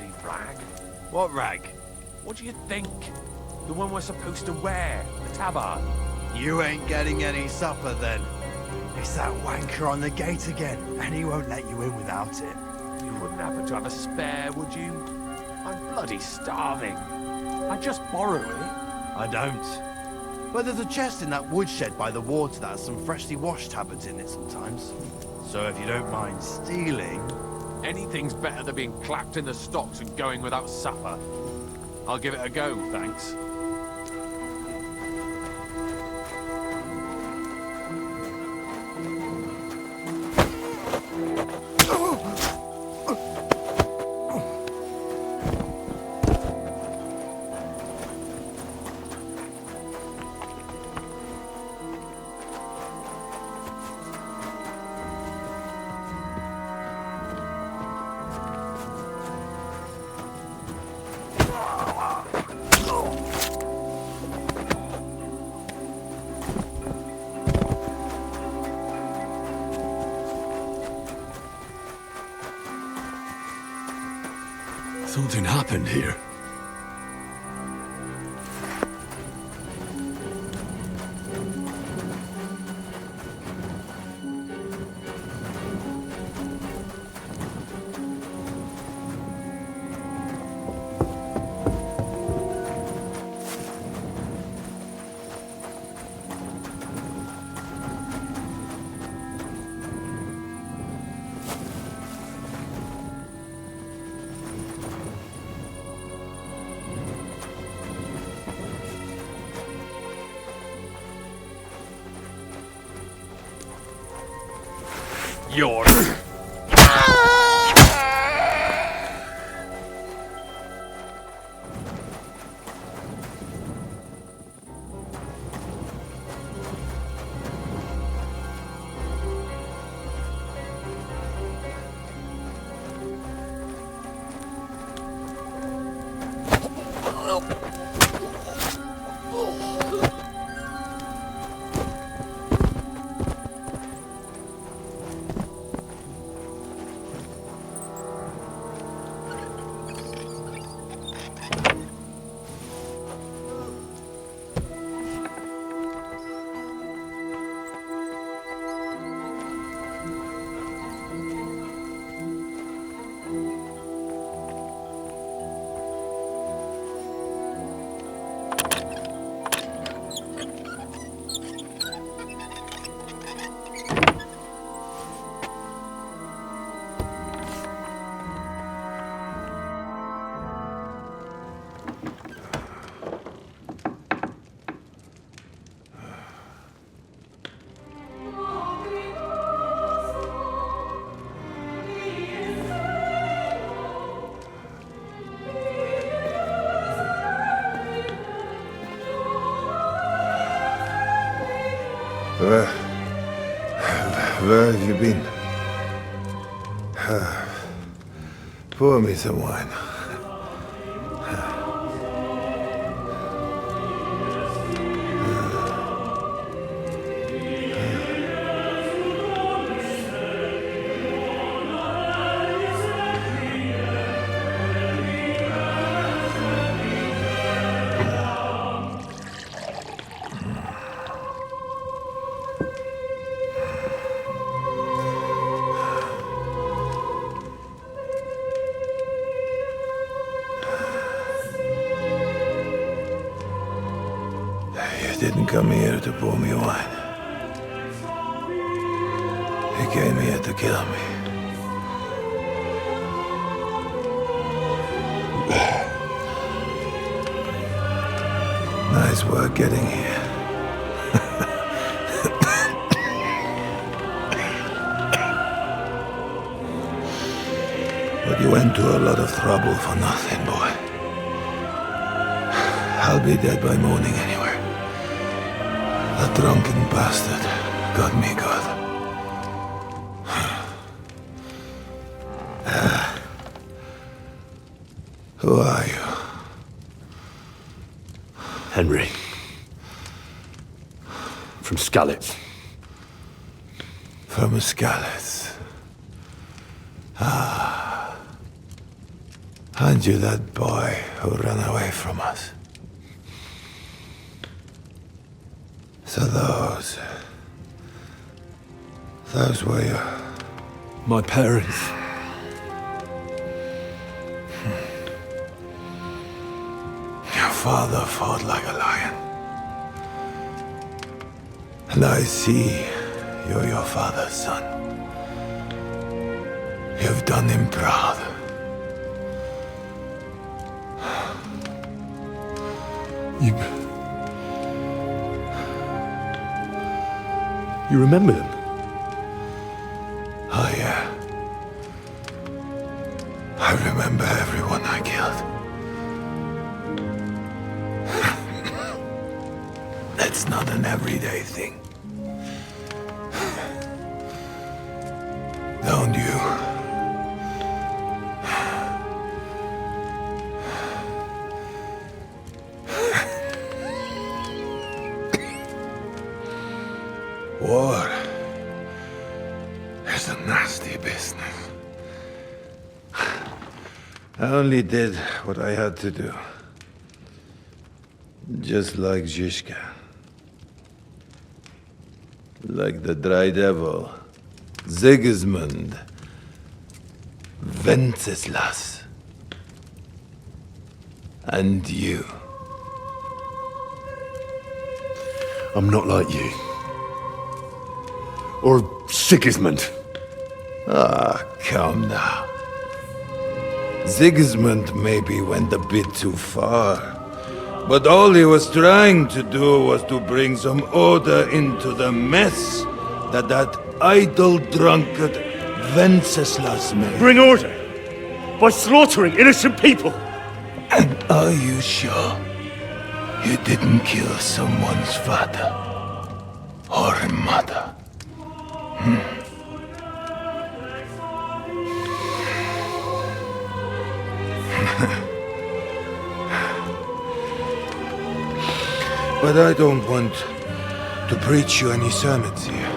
bloody rag. What rag? What do you think? The one we're supposed to wear, the tabard. You ain't getting any supper then. It's that wanker on the gate again, and he won't let you in without it. You wouldn't happen to have a spare, would you? I'm bloody starving. I just borrow it. I don't. But there's a chest in that woodshed by the wards that has some freshly washed tabards in it sometimes. So if you don't mind stealing... Anything's better than being clapped in the stocks and going without supper. I'll give it a go, thanks. Something happened here. Yours. Where have you been? Pour me some wine. Didn't come here to pour me wine. He came here to kill me. Nice work getting here. But you went to a lot of trouble for nothing, boy. I'll be dead by morning anyway. That drunken bastard got me good. Who are you? Henry. From Skalitz. From Skalitz. Ah. And you that boy who ran away from us. So those were your... My parents. Your father fought like a lion. And I see you're your father's son. You've done him proud. You remember them? Oh yeah. I remember everyone I killed. That's not an everyday thing. Don't you? War is a nasty business. I only did what I had to do. Just like Zizka. Like the Dry Devil. Sigismund. Wenceslas. And you. I'm not like you. Or Sigismund. Ah, come now. Sigismund maybe went a bit too far. But all he was trying to do was to bring some order into the mess that idle drunkard Wenceslas made. Bring order? By slaughtering innocent people? And are you sure you didn't kill someone's father or mother? But I don't want to preach you any sermons here.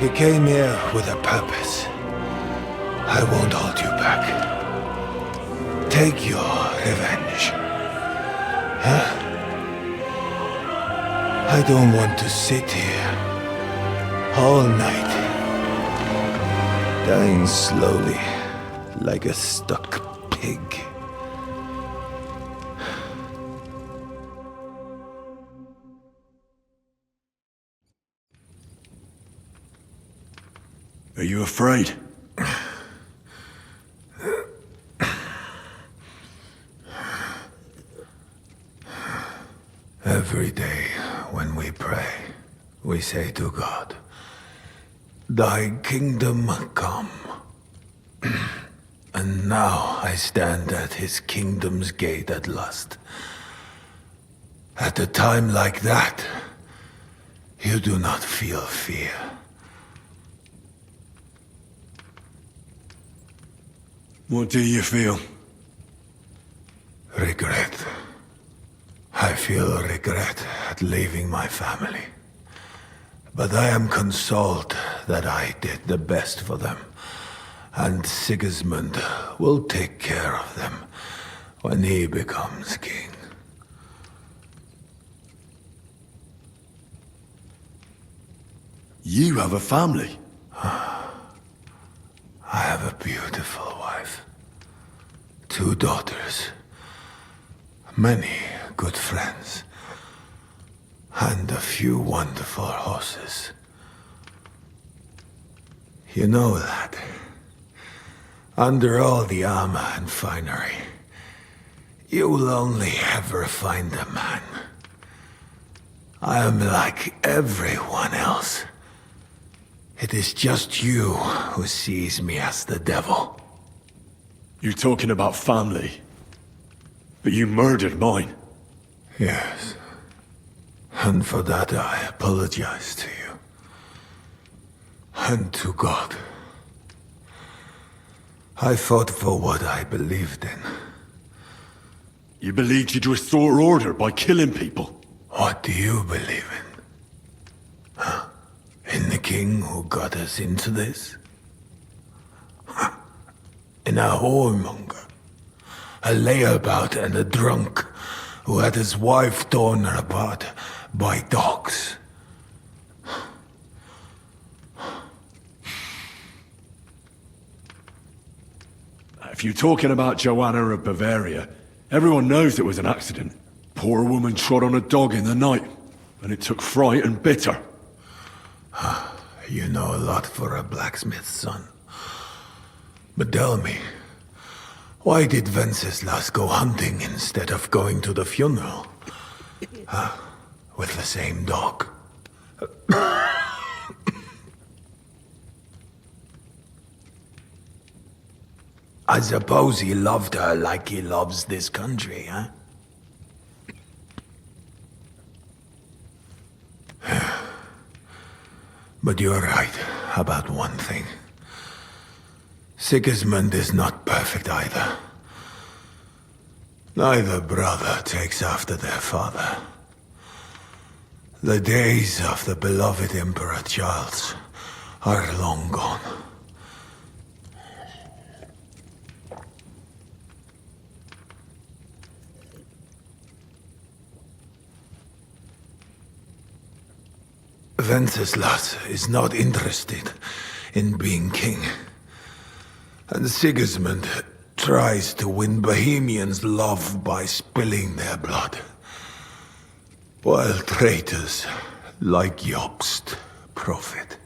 You came here with a purpose. I won't hold you back. Take your revenge. Huh? I don't want to sit here all night, dying slowly like a stuck pig. Are you afraid? Every day when we pray, we say to God, "Thy kingdom come." And now I stand at his kingdom's gate at last. At a time like that, you do not feel fear. What do you feel? Regret. I feel regret at leaving my family. But I am consoled that I did the best for them. And Sigismund will take care of them when he becomes king. You have a family. I have a beautiful wife. 2 daughters. Many good friends. And a few wonderful horses. You know that. Under all the armor and finery, you will only ever find a man. I am like everyone else. It is just you who sees me as the devil. You're talking about family. But you murdered mine. Yes. And for that I apologize to you. And to God. I fought for what I believed in. You believed you'd restore order by killing people. What do you believe in? Huh? In the king who got us into this? Huh? In a whoremonger a layabout and a drunk who had his wife torn apart by dogs. If you're talking about Joanna of Bavaria, everyone knows it was an accident. Poor woman trod on a dog in the night, and it took fright and bit her. You know a lot for a blacksmith's son. But tell me, why did Venceslas go hunting instead of going to the funeral? With the same dog? I suppose he loved her like he loves this country, huh? But you're right about one thing. Sigismund is not perfect either. Neither brother takes after their father. The days of the beloved Emperor Charles are long gone. Venceslas is not interested in being king. And Sigismund tries to win Bohemians' love by spilling their blood. While traitors like Jobst profit.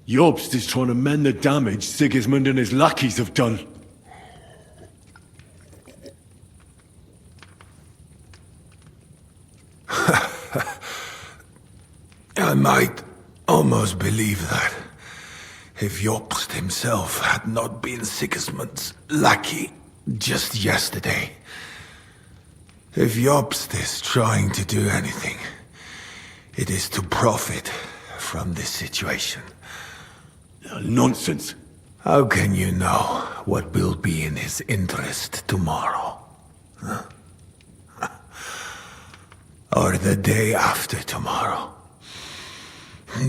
Jobst is trying to mend the damage Sigismund and his lackeys have done. I might almost believe that, if Jobst himself had not been Sigismund's lackey just yesterday. If Jobst is trying to do anything, it is to profit from this situation. Nonsense. How can you know what will be in his interest tomorrow? Huh? Or the day after tomorrow?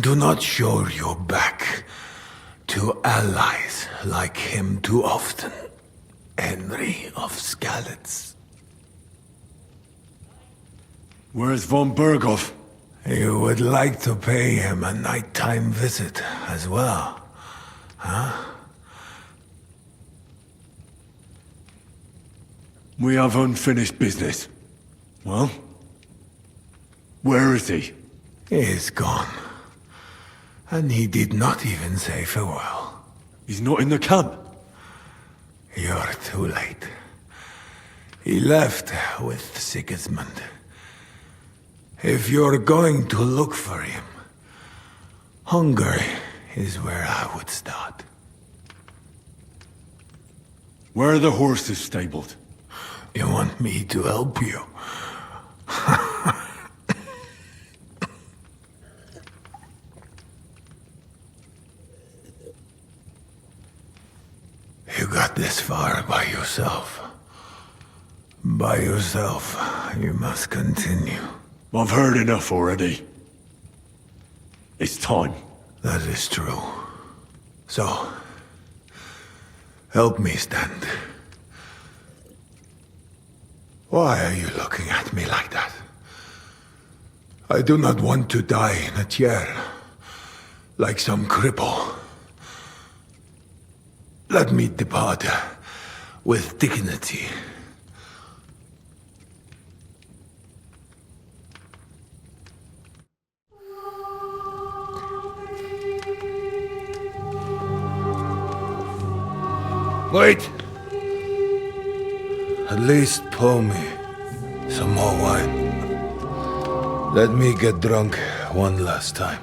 Do not show your back to allies like him too often, Henry of Skalitz. Where's von Berghoff? You would like to pay him a nighttime visit as well, huh? We have unfinished business. Well? Where is he? He is gone. And he did not even say farewell. He's not in the camp. You're too late. He left with Sigismund. If you're going to look for him, Hungary is where I would start. Where are the horses stabled? You want me to help you? You got this far by yourself. By yourself, you must continue. I've heard enough already. It's time. That is true. So, help me stand. Why are you looking at me like that? I do not want to die in a chair, like some cripple. Let me depart with dignity. Wait! At least pour me some more wine. Let me get drunk one last time.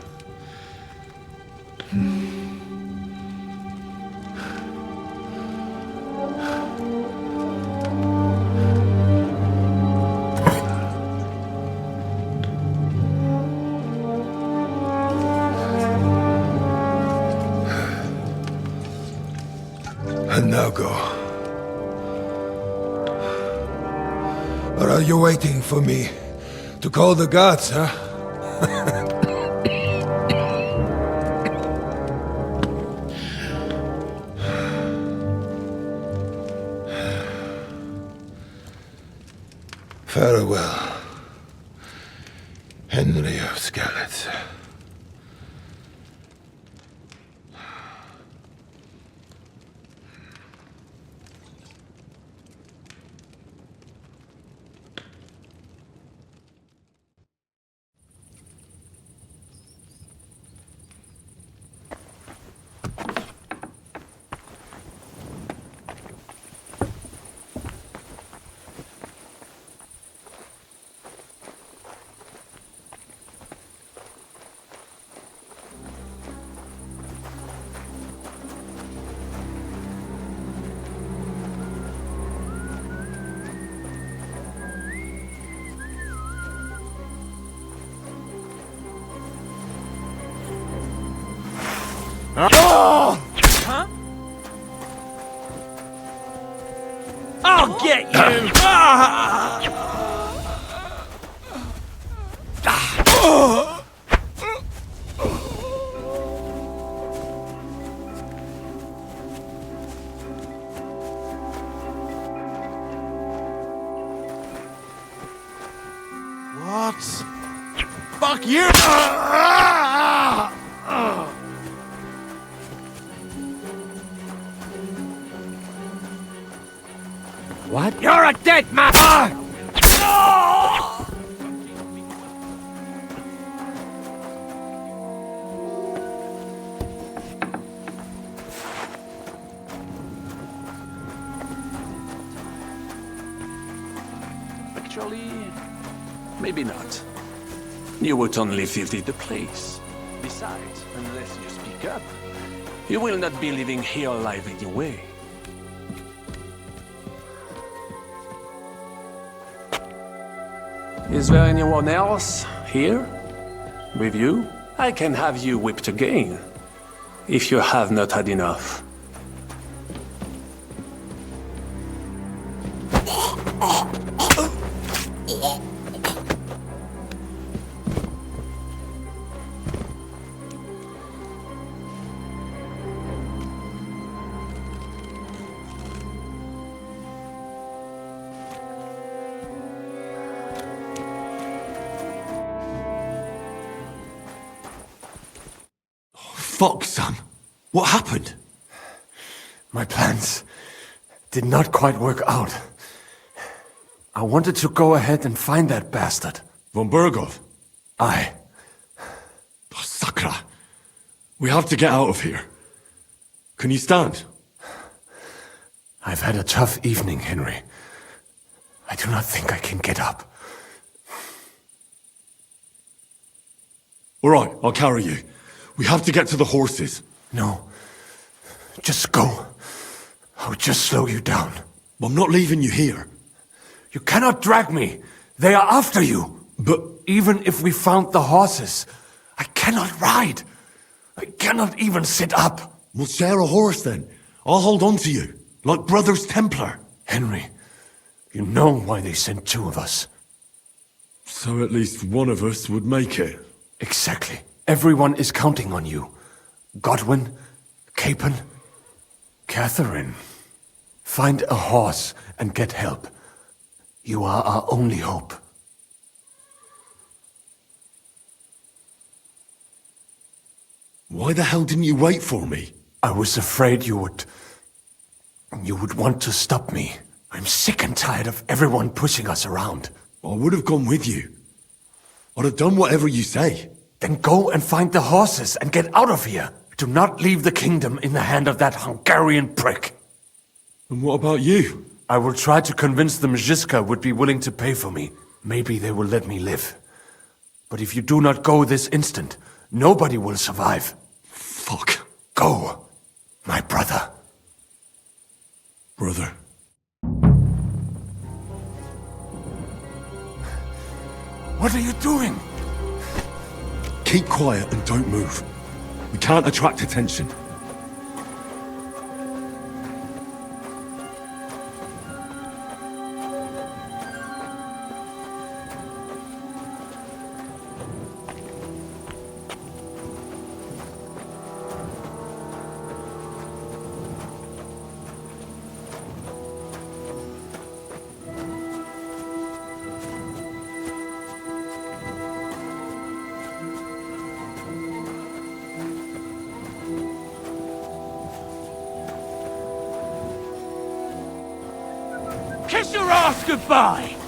Or are you waiting for me to call the gods, huh? Farewell, Henry of Skalitz. Huh? I'll get you! What? Fuck you! What? You're a dead man! Actually, maybe not. You would only visit the place. Besides, unless you speak up, you will not be living here alive anyway. Is there anyone else here? With you? I can have you whipped again, if you have not had enough. Fuck, son. What happened? My plans did not quite work out. I wanted to go ahead and find that bastard. Von Burgov? Aye. Oh, Sakra. We have to get out of here. Can you stand? I've had a tough evening, Henry. I do not think I can get up. All right, I'll carry you. We have to get to the horses. No. Just go. I'll just slow you down. I'm not leaving you here. You cannot drag me. They are after you. But even if we found the horses, I cannot ride. I cannot even sit up. we'll share a horse then. I'll hold on to you, like Brothers Templar. Henry, you know why they sent two of us. So at least one of us would make it. Exactly. Everyone is counting on you. Godwin, Capon, Katherine. Find a horse and get help. You are our only hope. Why the hell didn't you wait for me? I was afraid you would want to stop me. I'm sick and tired of everyone pushing us around. I would have gone with you. I'd have done whatever you say. Then go and find the horses and get out of here. Do not leave the kingdom in the hand of that Hungarian prick. And what about you? I will try to convince the Mjiska would be willing to pay for me. Maybe they will let me live. But if you do not go this instant, nobody will survive. Fuck. Go, my brother. Brother. What are you doing? Keep quiet and don't move. We can't attract attention. Kiss your ass goodbye!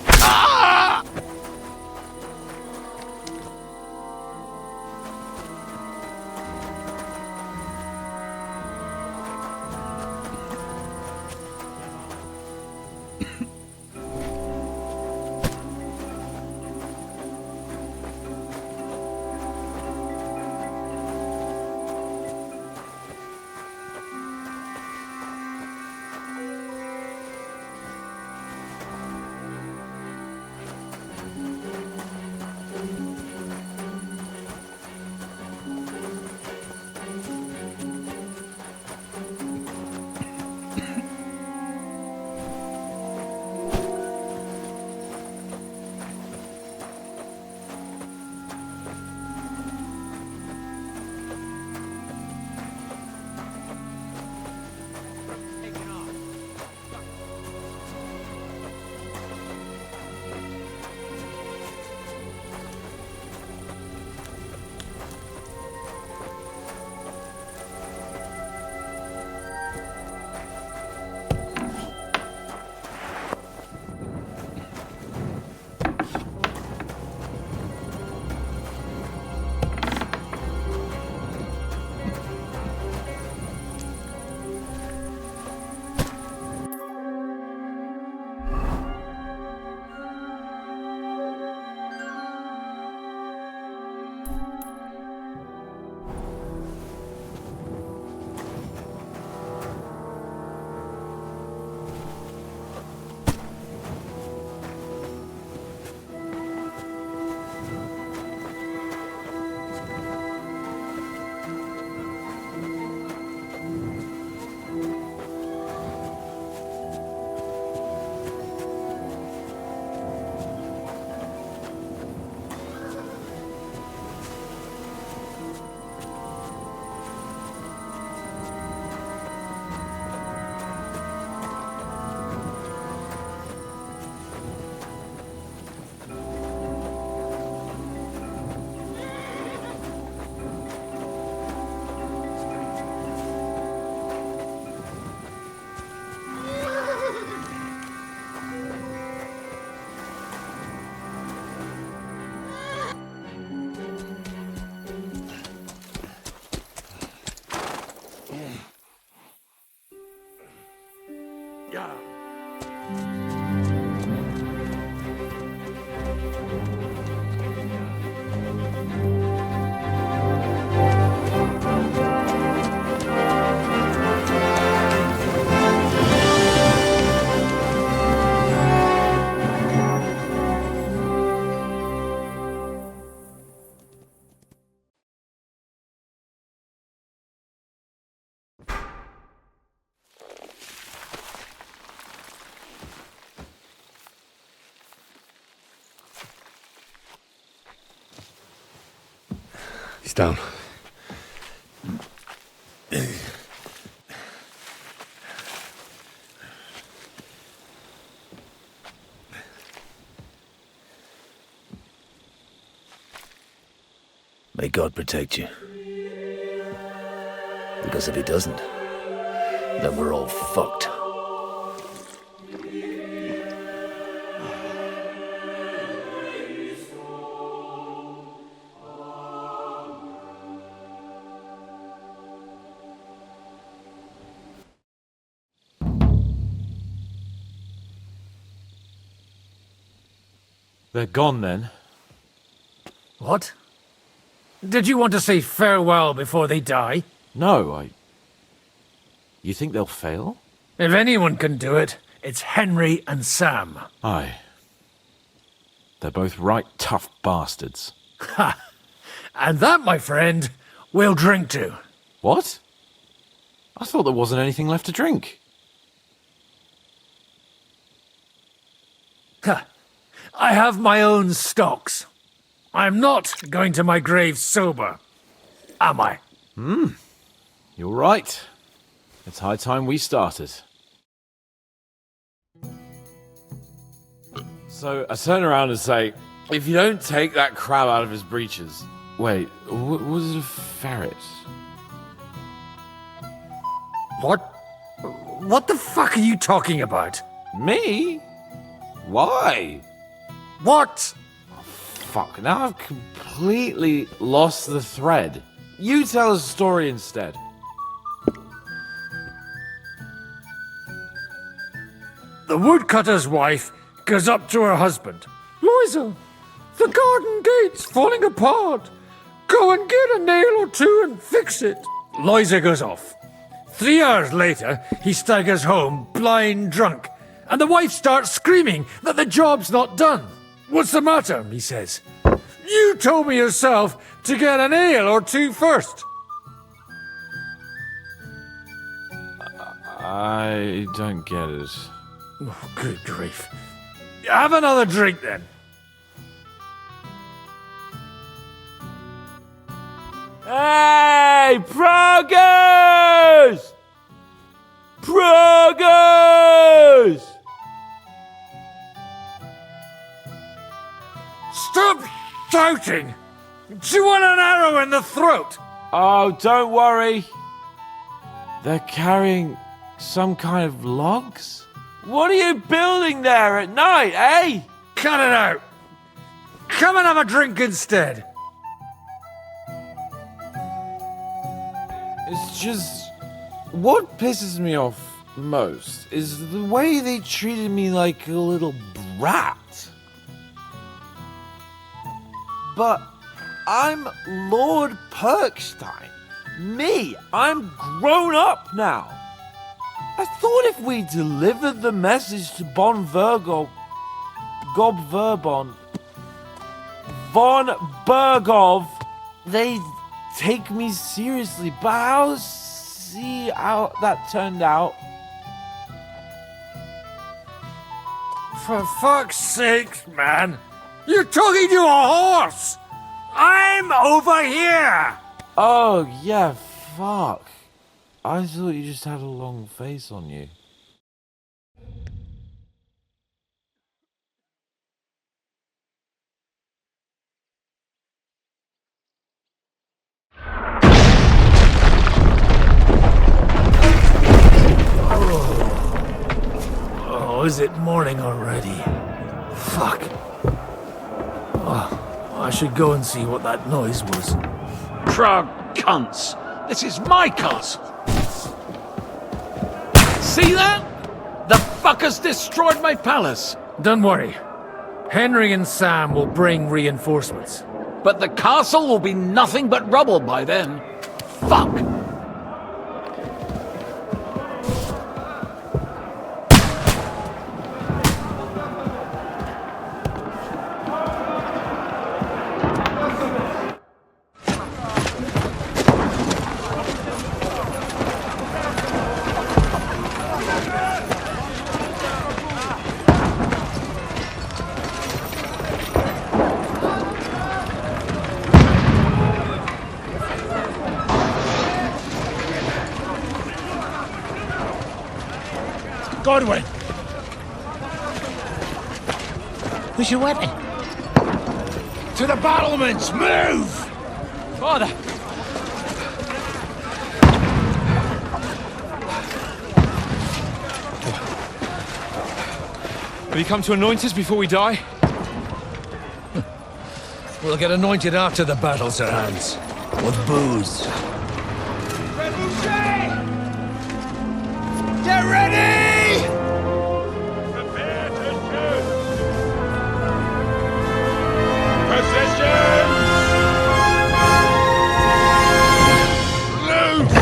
He's down. May God protect you. Because if he doesn't, then we're all fucked. They're gone then. What? Did you want to say farewell before they die? No, You think they'll fail? If anyone can do it, it's Henry and Sam. Aye. They're both right tough bastards. Ha! And that, my friend, we'll drink to. What? I thought there wasn't anything left to drink. Ha! I have my own stocks. I'm not going to my grave sober, am I? You're right. It's high time we started. So I turn around and say, if you don't take that crab out of his breeches... Wait, was it a ferret? What? What the fuck are you talking about? Me? Why? What? Fuck, now I've completely lost the thread. You tell us a story instead. The woodcutter's wife goes up to her husband. Loisa, the garden gate's falling apart. Go and get a nail or two and fix it. Loisa goes off. 3 hours later, he staggers home, blind drunk, and the wife starts screaming that the job's not done. What's the matter? He says. You told me yourself to get a nail or two first. I don't get it. Oh, good grief. Have another drink then. Hey, progress! Progress! Stop shouting! Do you want an arrow in the throat? Oh, don't worry. They're carrying some kind of logs? What are you building there at night, eh? Cut it out. Come and have a drink instead. It's just... What pisses me off most is the way they treated me like a little brat. But I'm Lord Perkstein. Me, I'm grown up now. I thought if we delivered the message to Von Vergov, Gob Verbon, Von Bergov, they'd take me seriously, but I'll see how that turned out. For fuck's sake, man. You're talking to a horse. I'm over here. Oh, yeah, fuck. I thought you just had a long face on you. Oh, is it morning already? Fuck. Oh, I should go and see what that noise was. Proud cunts! This is my castle! See that? The fuckers destroyed my palace! Don't worry. Henry and Sam will bring reinforcements. But the castle will be nothing but rubble by then. Fuck! Godwin! Where's your weapon? To the battlements! Move! Father! Have you come to anoint us before we die? We'll get anointed after the battles are Hans. With booze. Get ready! Prepare to shoot! Positions! Loose!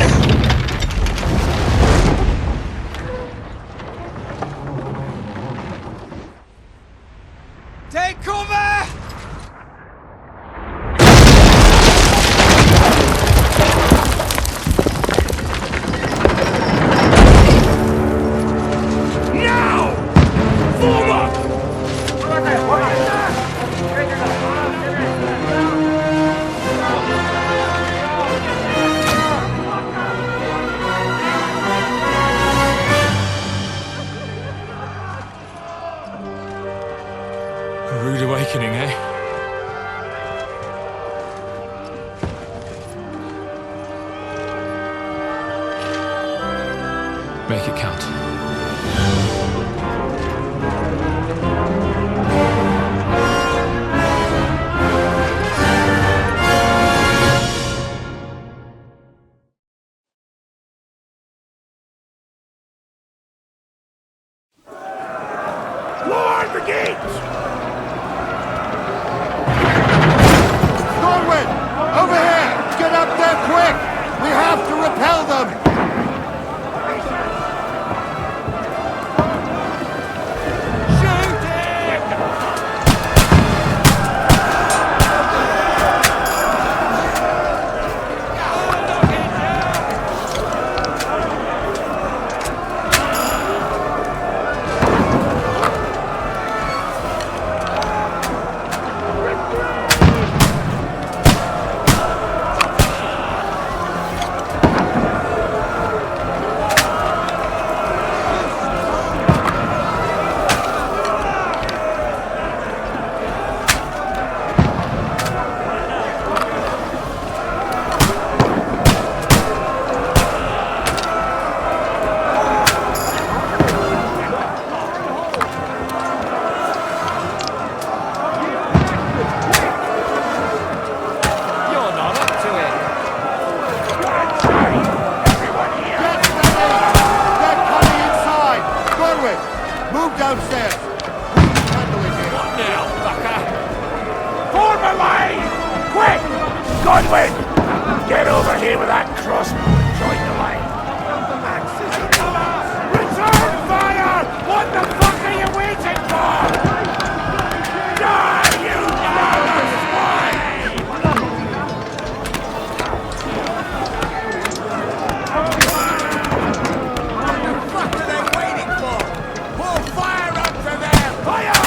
Take cover! Rude awakening, eh? Make it count. Godwin! Get over here with that cross. Join the line. Return fire! What the fuck are you waiting for? Die, you What are they waiting for? Pour fire up for them! Fire!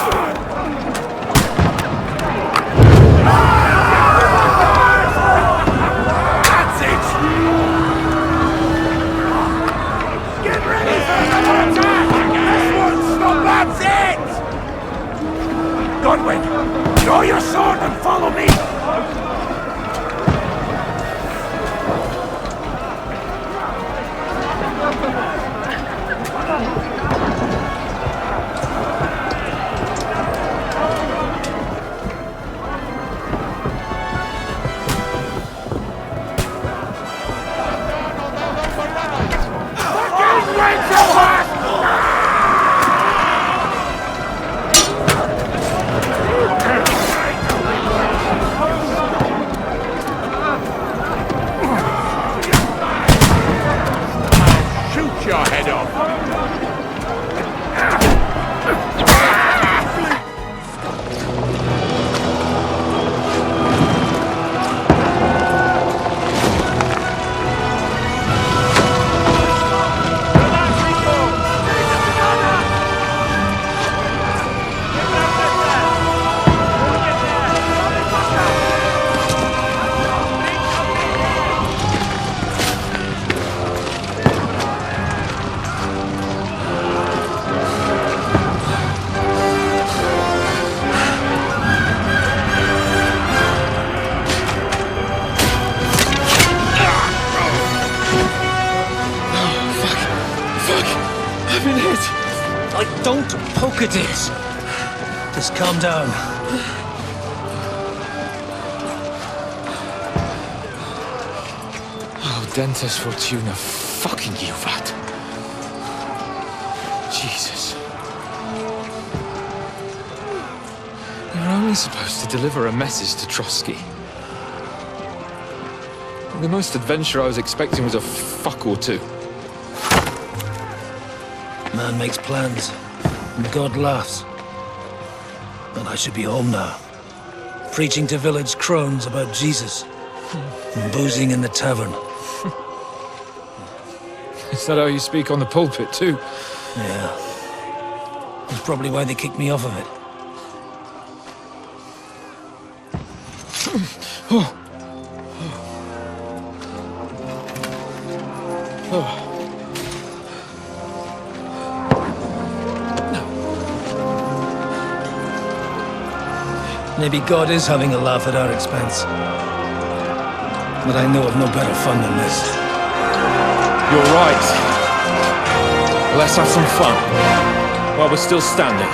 That's it! Get ready for another attack! This one's not that's it! Godwin, draw your sword and follow me! Shoot your head off! Don't poke at it! Just calm down. Oh, Dentes Fortuna, fucking you, Vat. Jesus. You're only supposed to deliver a message to Trotsky. The most adventure I was expecting was a fuck or two. Man makes plans, and God laughs. But I should be home now, preaching to village crones about Jesus, and boozing in the tavern. Is that how you speak on the pulpit, too? Yeah. That's probably why they kicked me off of it. Maybe God is having a laugh at our expense. But I know of no better fun than this. You're right. Let's have some fun while we're still standing.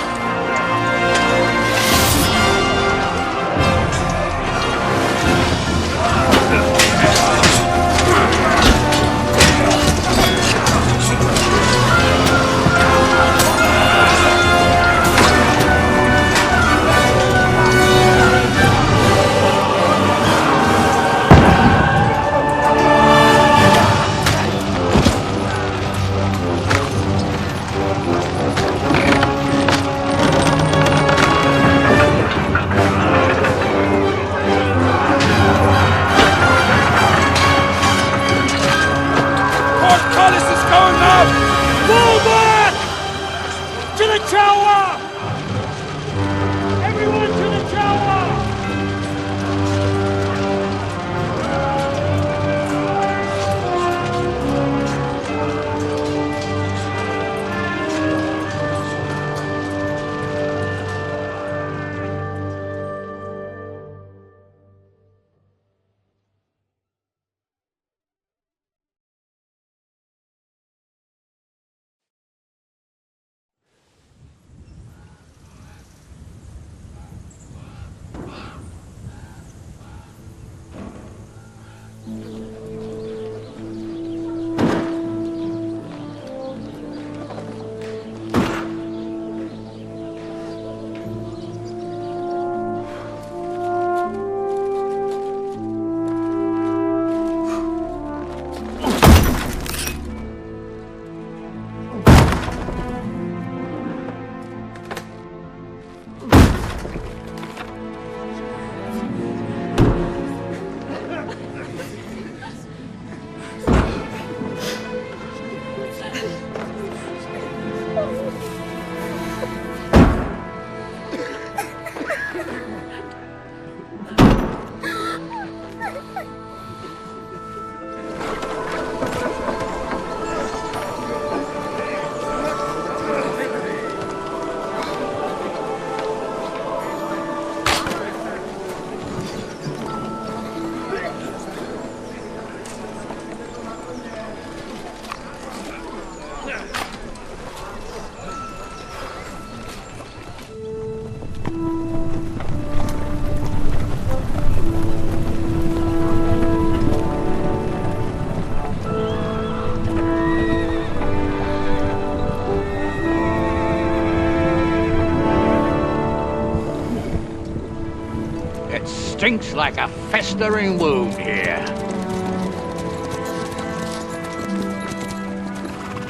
Stinks like a festering wound here.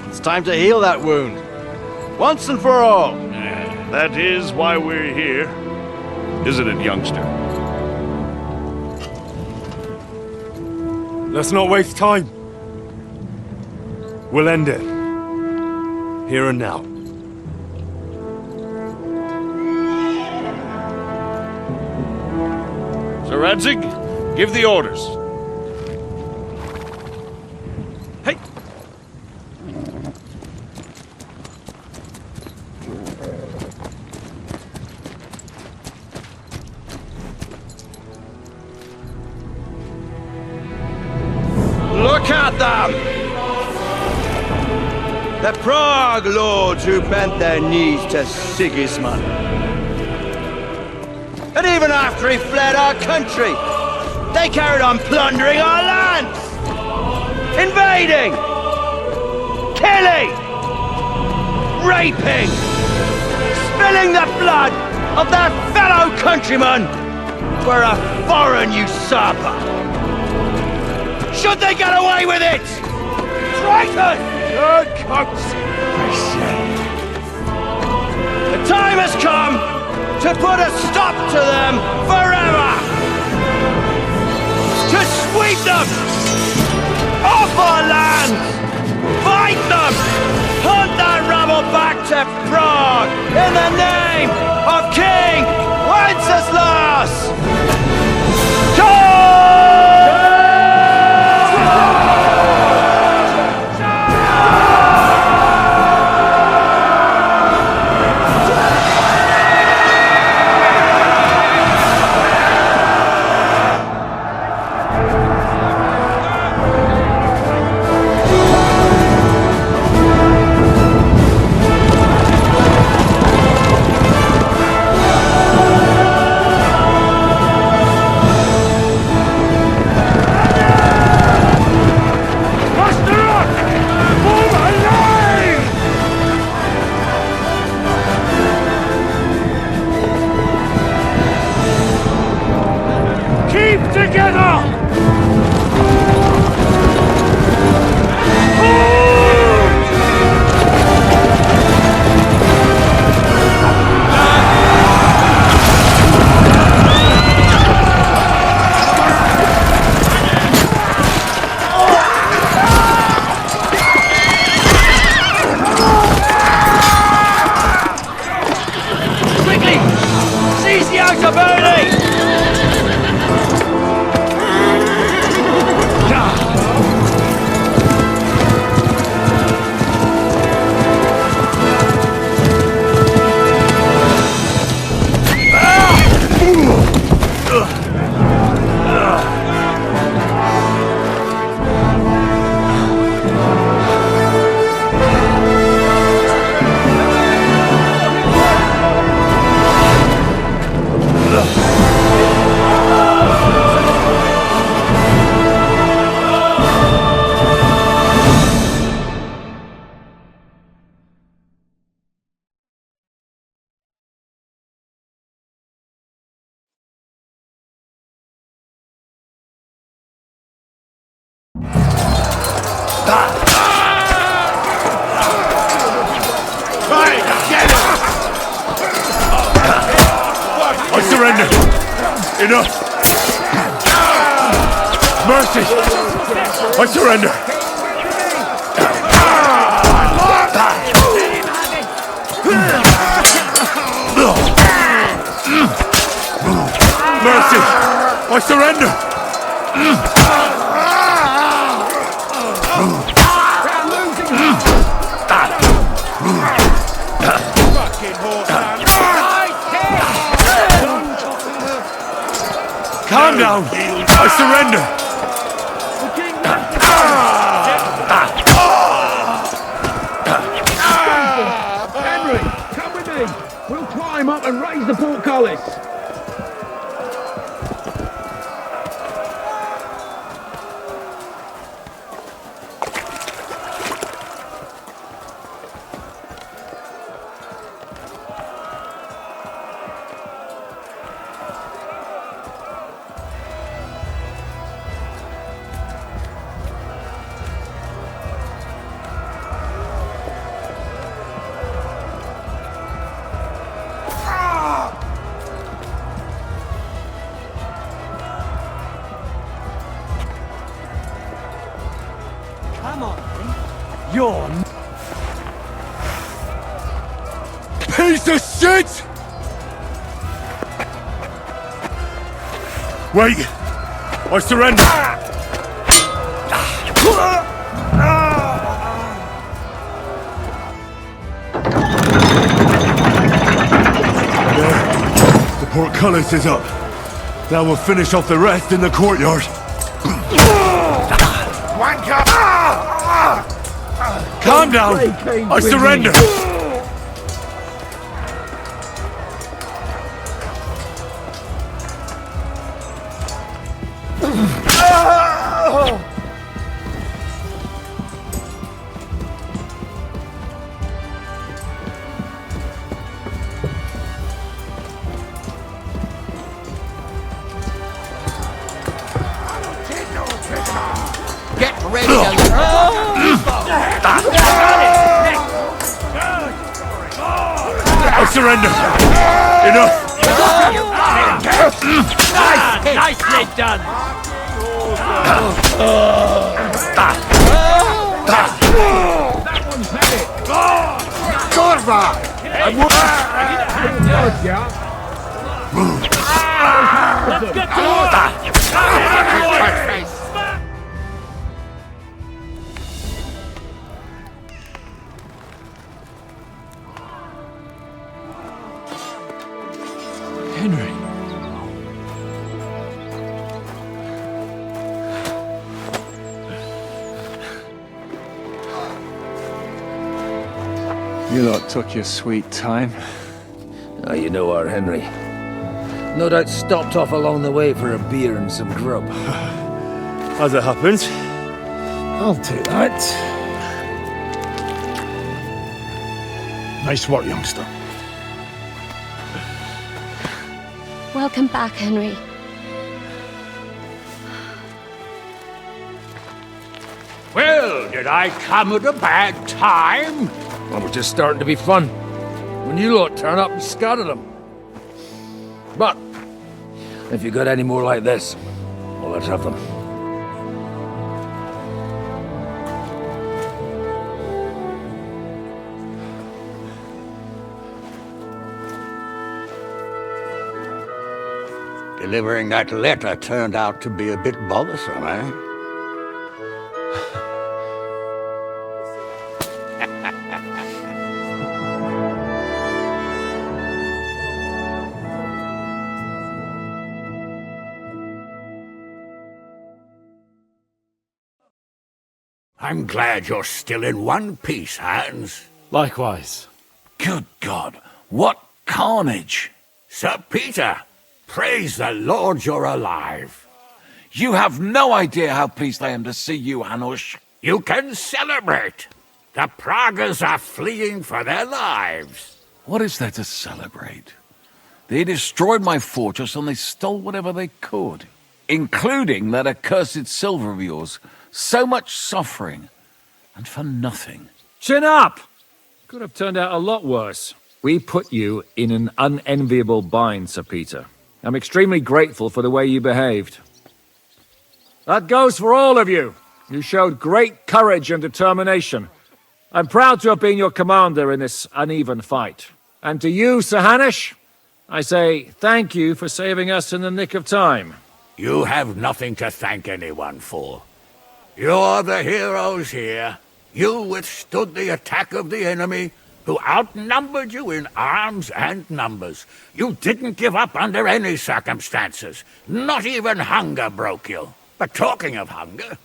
It's time to heal that wound. Once and for all. That is why we're here. Isn't it, youngster? Let's not waste time. We'll end it. Here and now. Sir Radzig, give the orders. Hey! Look at them! The Prague lords who bent their knees to Sigismund. And even after he fled our country, they carried on plundering our lands! Invading! Killing! Raping! Spilling the blood of their fellow countrymen for a foreign usurper! Should they get away with it? Triton! Good consideration. The time has come to put a stop to them forever! To sweep them off our lands! Fight them! Hunt that rabble back to Prague in the name of King Wenceslas! Ugh. surrender! Enough! Mercy! I surrender! Mercy! I surrender! Calm down! I surrender! Henry, come with me! We'll climb up and raise the portcullis! You're piece of shit! Wait! I surrender! There. The portcullis is up. Now we'll finish off the rest in the courtyard. Calm down! I surrender! Get ready to... I surrender! Enough! Nicely done! That one's had it! Let's get to work! Henry. You lot took your sweet time. Ah, you know our Henry. No doubt stopped off along the way for a beer and some grub. As it happens. I'll take that. Nice work, youngster. Welcome back, Henry. Well, did I come at a bad time? Well, we're just starting to be fun. When you lot turn up and scatter them. But, if you got any more like this, well, let's have them. Delivering that letter turned out to be a bit bothersome, eh? I'm glad you're still in one piece, Hans. Likewise. Good God, what carnage! Sir Peter, praise the Lord you're alive. You have no idea how pleased I am to see you, Hanush. You can celebrate. The Pragas are fleeing for their lives. What is there to celebrate? They destroyed my fortress and they stole whatever they could, including that accursed silver of yours. So much suffering, and for nothing. Chin up! Could have turned out a lot worse. We put you in an unenviable bind, Sir Peter. I'm extremely grateful for the way you behaved. That goes for all of you. You showed great courage and determination. I'm proud to have been your commander in this uneven fight. And to you, Sir Hanush, I say thank you for saving us in the nick of time. You have nothing to thank anyone for. You're the heroes here. You withstood the attack of the enemy, who outnumbered you in arms and numbers. You didn't give up under any circumstances. Not even hunger broke you. But talking of hunger,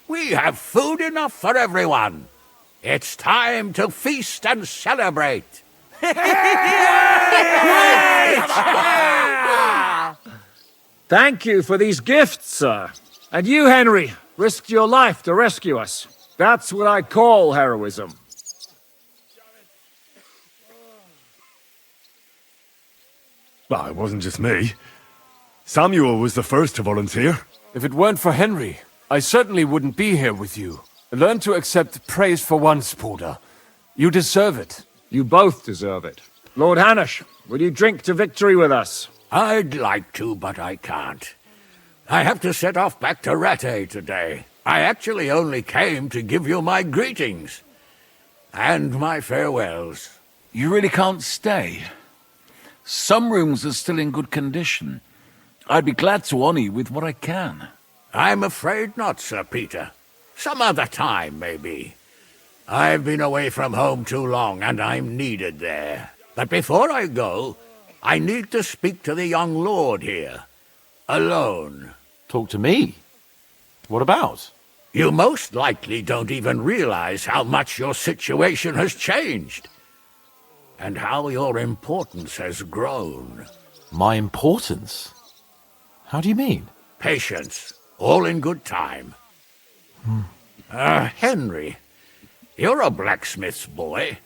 we have food enough for everyone. It's time to feast and celebrate. Thank you for these gifts, sir. And you, Henry, risked your life to rescue us. That's what I call heroism. Well, it wasn't just me. Samuel was the first to volunteer. If it weren't for Henry, I certainly wouldn't be here with you. Learn to accept praise for once, Porter. You deserve it. You both deserve it. Lord Hanush, will you drink to victory with us? I'd like to, but I can't. I have to set off back to Rattay today. I actually only came to give you my greetings. And my farewells. You really can't stay? Some rooms are still in good condition. I'd be glad to honor you with what I can. I'm afraid not, Sir Peter. Some other time, maybe. I've been away from home too long, and I'm needed there. But before I go, I need to speak to the young lord here. Alone. Talk to me? What about? You most likely don't even realize how much your situation has changed. And how your importance has grown. My importance? How do you mean? Patience. All in good time. Henry, you're a blacksmith's boy.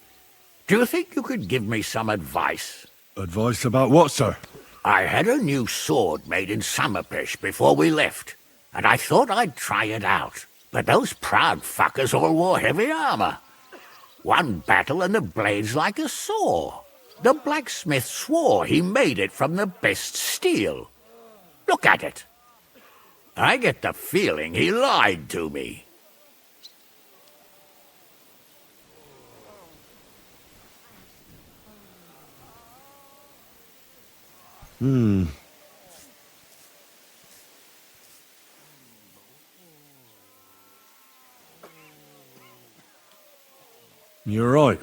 Do you think you could give me some advice? Advice about what, sir? I had a new sword made in Summerpish before we left, and I thought I'd try it out. But those proud fuckers all wore heavy armor. One battle and the blade's like a saw. The blacksmith swore he made it from the best steel. Look at it. I get the feeling he lied to me. You're right.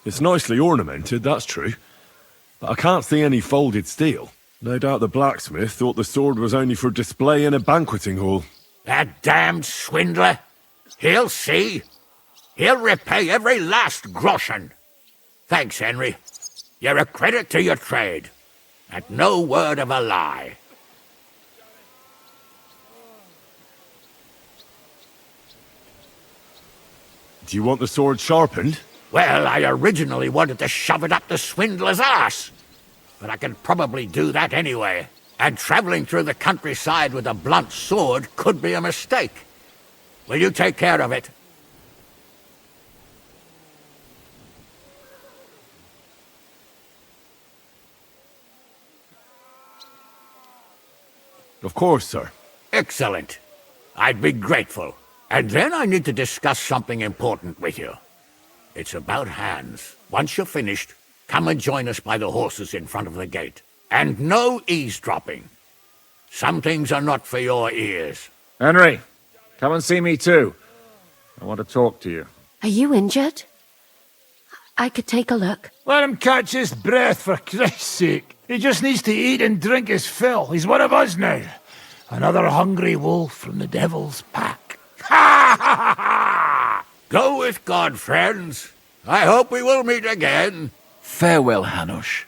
It's nicely ornamented, that's true. But I can't see any folded steel. No doubt the blacksmith thought the sword was only for display in a banqueting hall. That damned swindler! He'll see. He'll repay every last groschen. Thanks, Henry. You're a credit to your trade. And no word of a lie. Do you want the sword sharpened? Well, I originally wanted to shove it up the swindler's ass. But I can probably do that anyway. And traveling through the countryside with a blunt sword could be a mistake. Will you take care of it? Of course, sir. Excellent. I'd be grateful. And then I need to discuss something important with you. It's about Hans. Once you're finished, come and join us by the horses in front of the gate. And no eavesdropping. Some things are not for your ears. Henry, come and see me too. I want to talk to you. Are you injured? I could take a look. Let him catch his breath, for Christ's sake. He just needs to eat and drink his fill. He's one of us now. Another hungry wolf from the devil's pack. Ha ha ha! Go with God, friends. I hope we will meet again. Farewell, Hanush.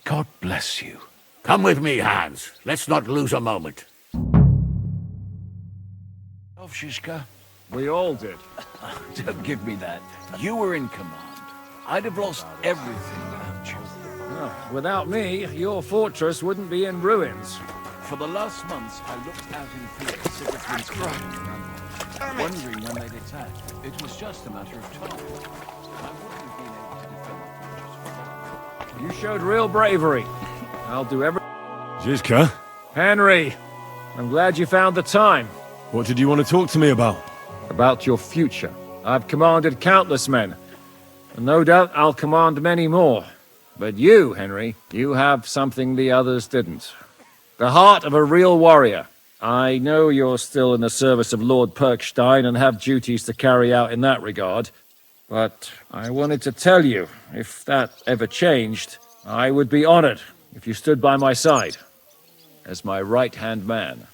God bless you. Come with me, Hans. Let's not lose a moment. Shishka. We all did. Don't give me that. You were in command. I'd have lost everything without you. Without me, your fortress wouldn't be in ruins. For the last months, I looked out in fear at Sigismund's crowd, wondering when they'd attack. It was just a matter of time. I wouldn't have been able to defend the fortress for long. You showed real bravery. I'll do everything. Zizka, Henry, I'm glad you found the time. what did you want to talk to me about? About your future. I've commanded countless men, and no doubt I'll command many more. But you, Henry, you have something the others didn't. The heart of a real warrior. I know you're still in the service of Lord Perkstein and have duties to carry out in that regard, but I wanted to tell you, if that ever changed, I would be honored if you stood by my side, as my right-hand man.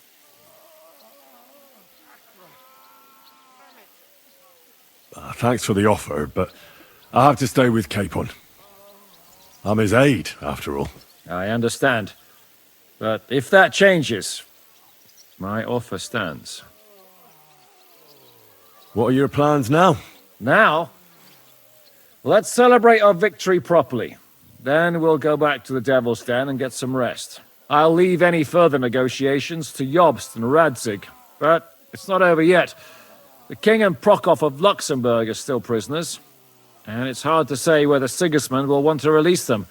Thanks for the offer, but I have to stay with Capon. I'm his aide, after all. I understand. But if that changes, my offer stands. What are your plans now? Now? Let's celebrate our victory properly. Then we'll go back to the Devil's Den and get some rest. I'll leave any further negotiations to Jobst and Radzig. But it's not over yet. The King and Prokop of Luxembourg are still prisoners, and it's hard to say whether Sigismund will want to release them.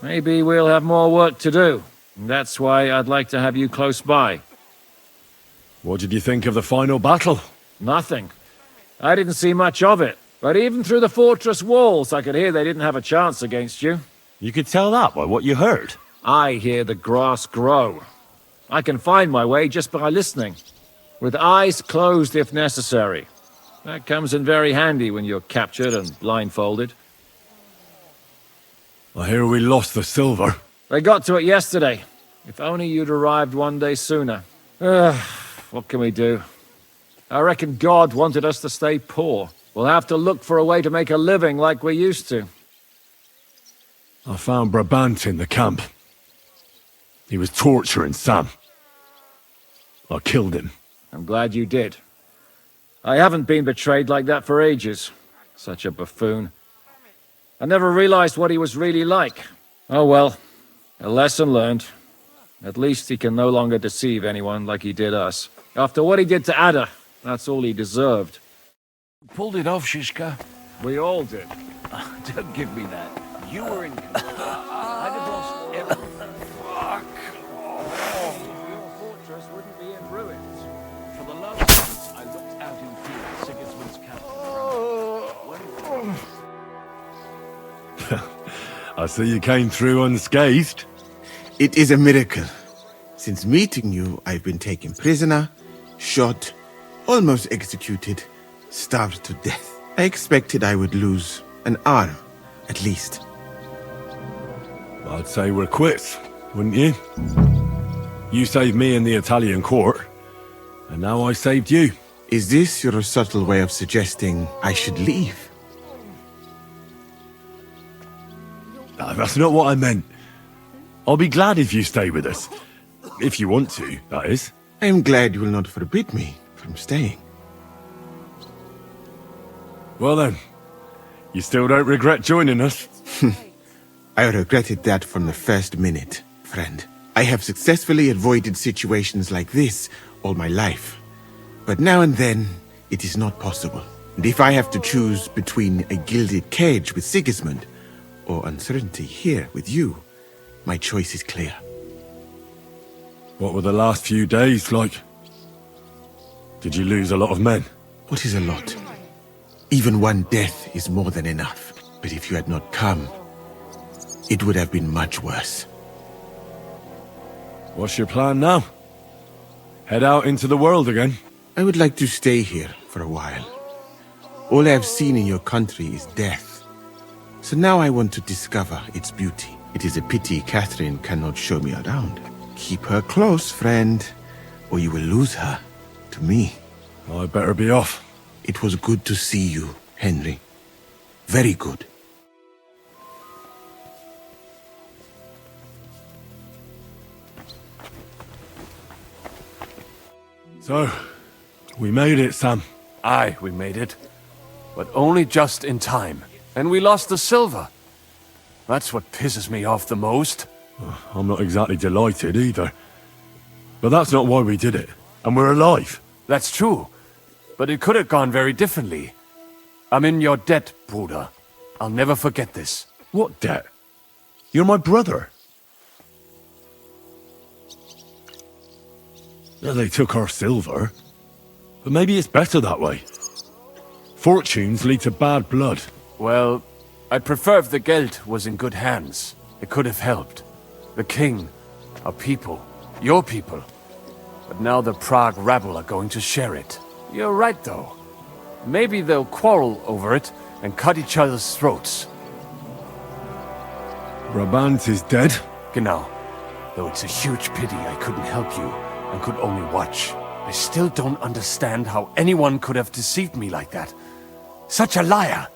Maybe we'll have more work to do. That's why I'd like to have you close by. What did you think of the final battle? Nothing. I didn't see much of it, but even through the fortress walls I could hear they didn't have a chance against you. You could tell that by what you heard. I hear the grass grow. I can find my way just by listening. With eyes closed if necessary. That comes in very handy when you're captured and blindfolded. I hear we lost the silver. They got to it yesterday. If only you'd arrived one day sooner. What can we do? I reckon God wanted us to stay poor. We'll have to look for a way to make a living like we used to. I found Brabant in the camp. He was torturing Sam. I killed him. I'm glad you did. I haven't been betrayed like that for ages. Such a buffoon. I never realized what he was really like. Oh well, a lesson learned. At least he can no longer deceive anyone like he did us. After what he did to Ada, that's all he deserved. Pulled it off, Shishka. We all did. Don't give me that. You were in control. I'd have lost everything. Fuck. Your fortress wouldn't be in ruins. For the last months, I looked out in fear at Sigismund's captain. I see you came through unscathed. It is a miracle. Since meeting you, I've been taken prisoner, shot, almost executed, starved to death. I expected I would lose an arm, at least. I'd say we're quits, wouldn't you? You saved me in the Italian court, and now I saved you. Is this your subtle way of suggesting I should leave? That's not what I meant. I'll be glad if you stay with us. If you want to, that is. I am glad you will not forbid me from staying. Well then, you still don't regret joining us? I regretted that from the first minute, friend. I have successfully avoided situations like this all my life. But now and then, it is not possible. And if I have to choose between a gilded cage with Sigismund or uncertainty here with you, my choice is clear. What were the last few days like? Did you lose a lot of men? What is a lot? Even one death is more than enough. But if you had not come, it would have been much worse. What's your plan now? Head out into the world again? I would like to stay here for a while. All I have seen in your country is death. So now I want to discover its beauty. It is a pity Katherine cannot show me around. Keep her close, friend, or you will lose her to me. I better be off. It was good to see you, Henry. Very good. So, we made it, Sam. Aye, we made it. But only just in time. And we lost the silver. That's what pisses me off the most. I'm not exactly delighted either. But that's not why we did it. And we're alive. That's true. But it could have gone very differently. I'm in your debt, Bruder. I'll never forget this. What debt? You're my brother. Yeah, they took our silver. But maybe it's better that way. Fortunes lead to bad blood. Well, I'd prefer if the Geld was in good hands. It could have helped. The king, our people, your people. But now the Prague rabble are going to share it. You're right, though. Maybe they'll quarrel over it and cut each other's throats. Brabant is dead? Genau. Though it's a huge pity I couldn't help you and could only watch. I still don't understand how anyone could have deceived me like that. Such a liar!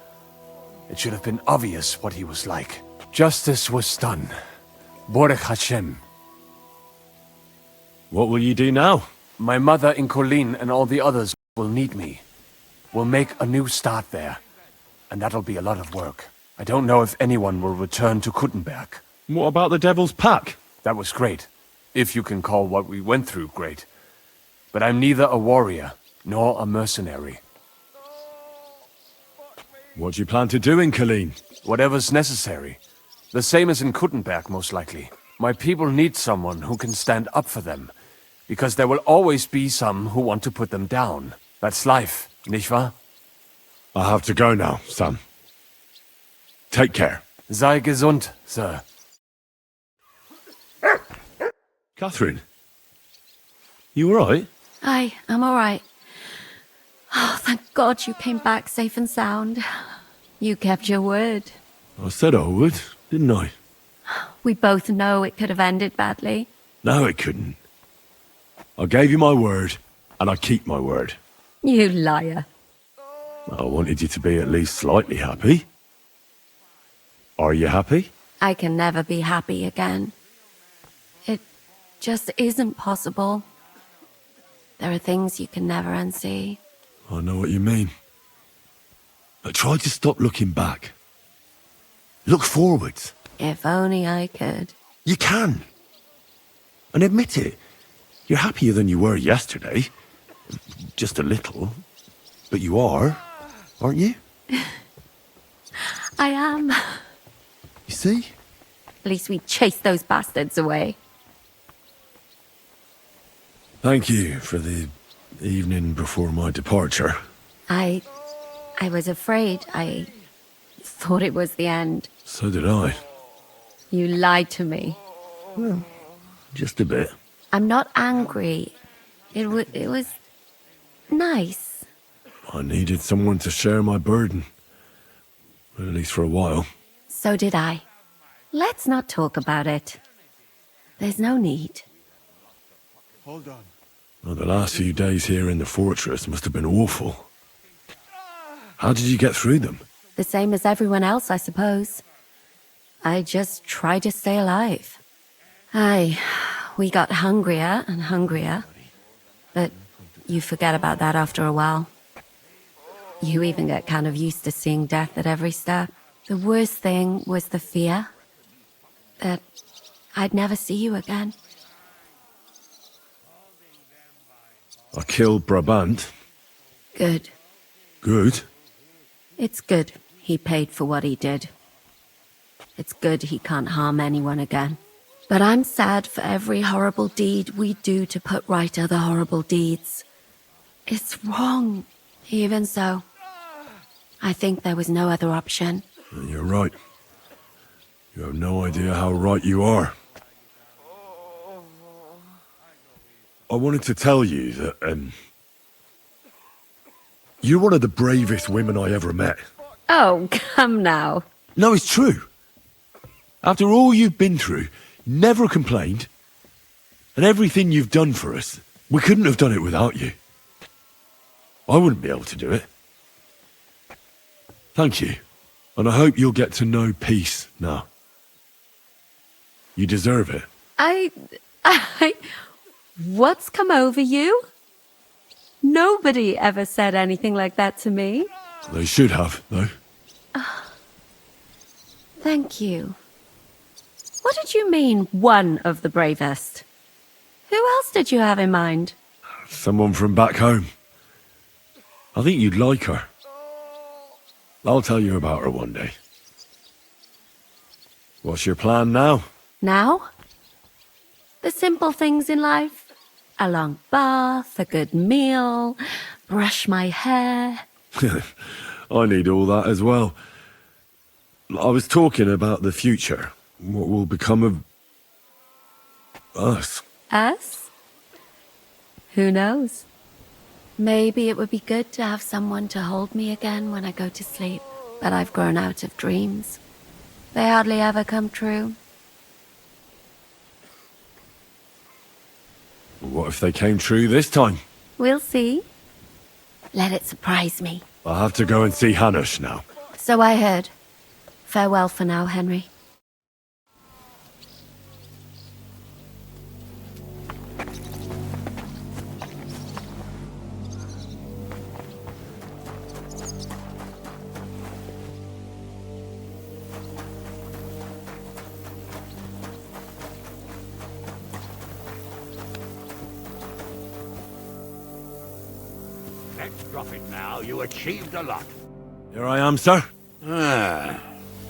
It should have been obvious what he was like. Justice was done. Baruch Hashem. What will you do now? My mother in Kolin and all the others will need me. We'll make a new start there. And that'll be a lot of work. I don't know if anyone will return to Kuttenberg. What about the Devil's Pack? That was great. If you can call what we went through great. But I'm neither a warrior, nor a mercenary. What do you plan to do in Kolin? Whatever's necessary. The same as in Kuttenberg, most likely. My people need someone who can stand up for them. Because there will always be some who want to put them down. That's life, nicht wahr? I have to go now, Sam. Take care. Sei gesund, sir. Katherine? You alright? I'm all right. Oh, thank God you came back safe and sound. You kept your word. I said I would, didn't I? We both know it could have ended badly. No, it couldn't. I gave you my word, and I keep my word. You liar. I wanted you to be at least slightly happy. Are you happy? I can never be happy again. It just isn't possible. There are things you can never unsee. I know what you mean. But try to stop looking back. Look forwards. If only I could. You can. And admit it. You're happier than you were yesterday. Just a little. But you are, aren't you? I am. You see? At least we chased those bastards away. Thank you for the evening before my departure. I was afraid. I thought it was the end. So did I. You lied to me. Well, just a bit. I'm not angry. It was nice. I needed someone to share my burden. At least for a while. So did I. Let's not talk about it. There's no need. Hold on. Well, the last few days here in the fortress must have been awful. How did you get through them? The same as everyone else, I suppose. I just tried to stay alive. We got hungrier and hungrier. But you forget about that after a while. You even get kind of used to seeing death at every step. The worst thing was the fear that I'd never see you again. I killed Brabant. Good. Good? It's good he paid for what he did. It's good he can't harm anyone again. But I'm sad for every horrible deed we do to put right other horrible deeds. It's wrong. Even so, I think there was no other option. You're right. You have no idea how right you are. I wanted to tell you that, you're one of the bravest women I ever met. Oh, come now. No, it's true. After all you've been through, never complained, and everything you've done for us, we couldn't have done it without you. I wouldn't be able to do it. Thank you, and I hope you'll get to know peace now. You deserve it. What's come over you? Nobody ever said anything like that to me. They should have, though. Thank you. What did you mean, one of the bravest? Who else did you have in mind? Someone from back home. I think you'd like her. I'll tell you about her one day. What's your plan now? Now? The simple things in life. a long bath, a good meal, brush my hair. I need all that as well. I was talking about the future. What will become of us? Us? Who knows? Maybe it would be good to have someone to hold me again when I go to sleep. But I've grown out of dreams. They hardly ever come true. What if they came true this time? We'll see. Let it surprise me. I'll have to go and see Hanush now. So I heard. Farewell for now, Henry. Let's drop it now. You achieved a lot. Here I am, sir.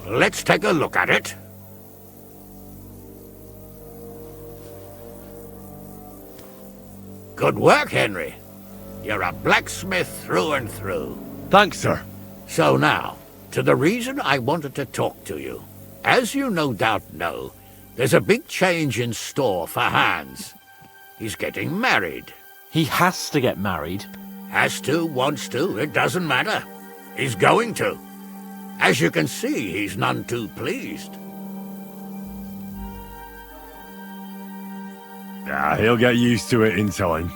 Let's take a look at it. Good work, Henry. You're a blacksmith through and through. Thanks, sir. So now, to the reason I wanted to talk to you. As you no doubt know, there's a big change in store for Hans. He's getting married. He has to get married. Has to, wants to, it doesn't matter. He's going to. As you can see, he's none too pleased. He'll get used to it in time.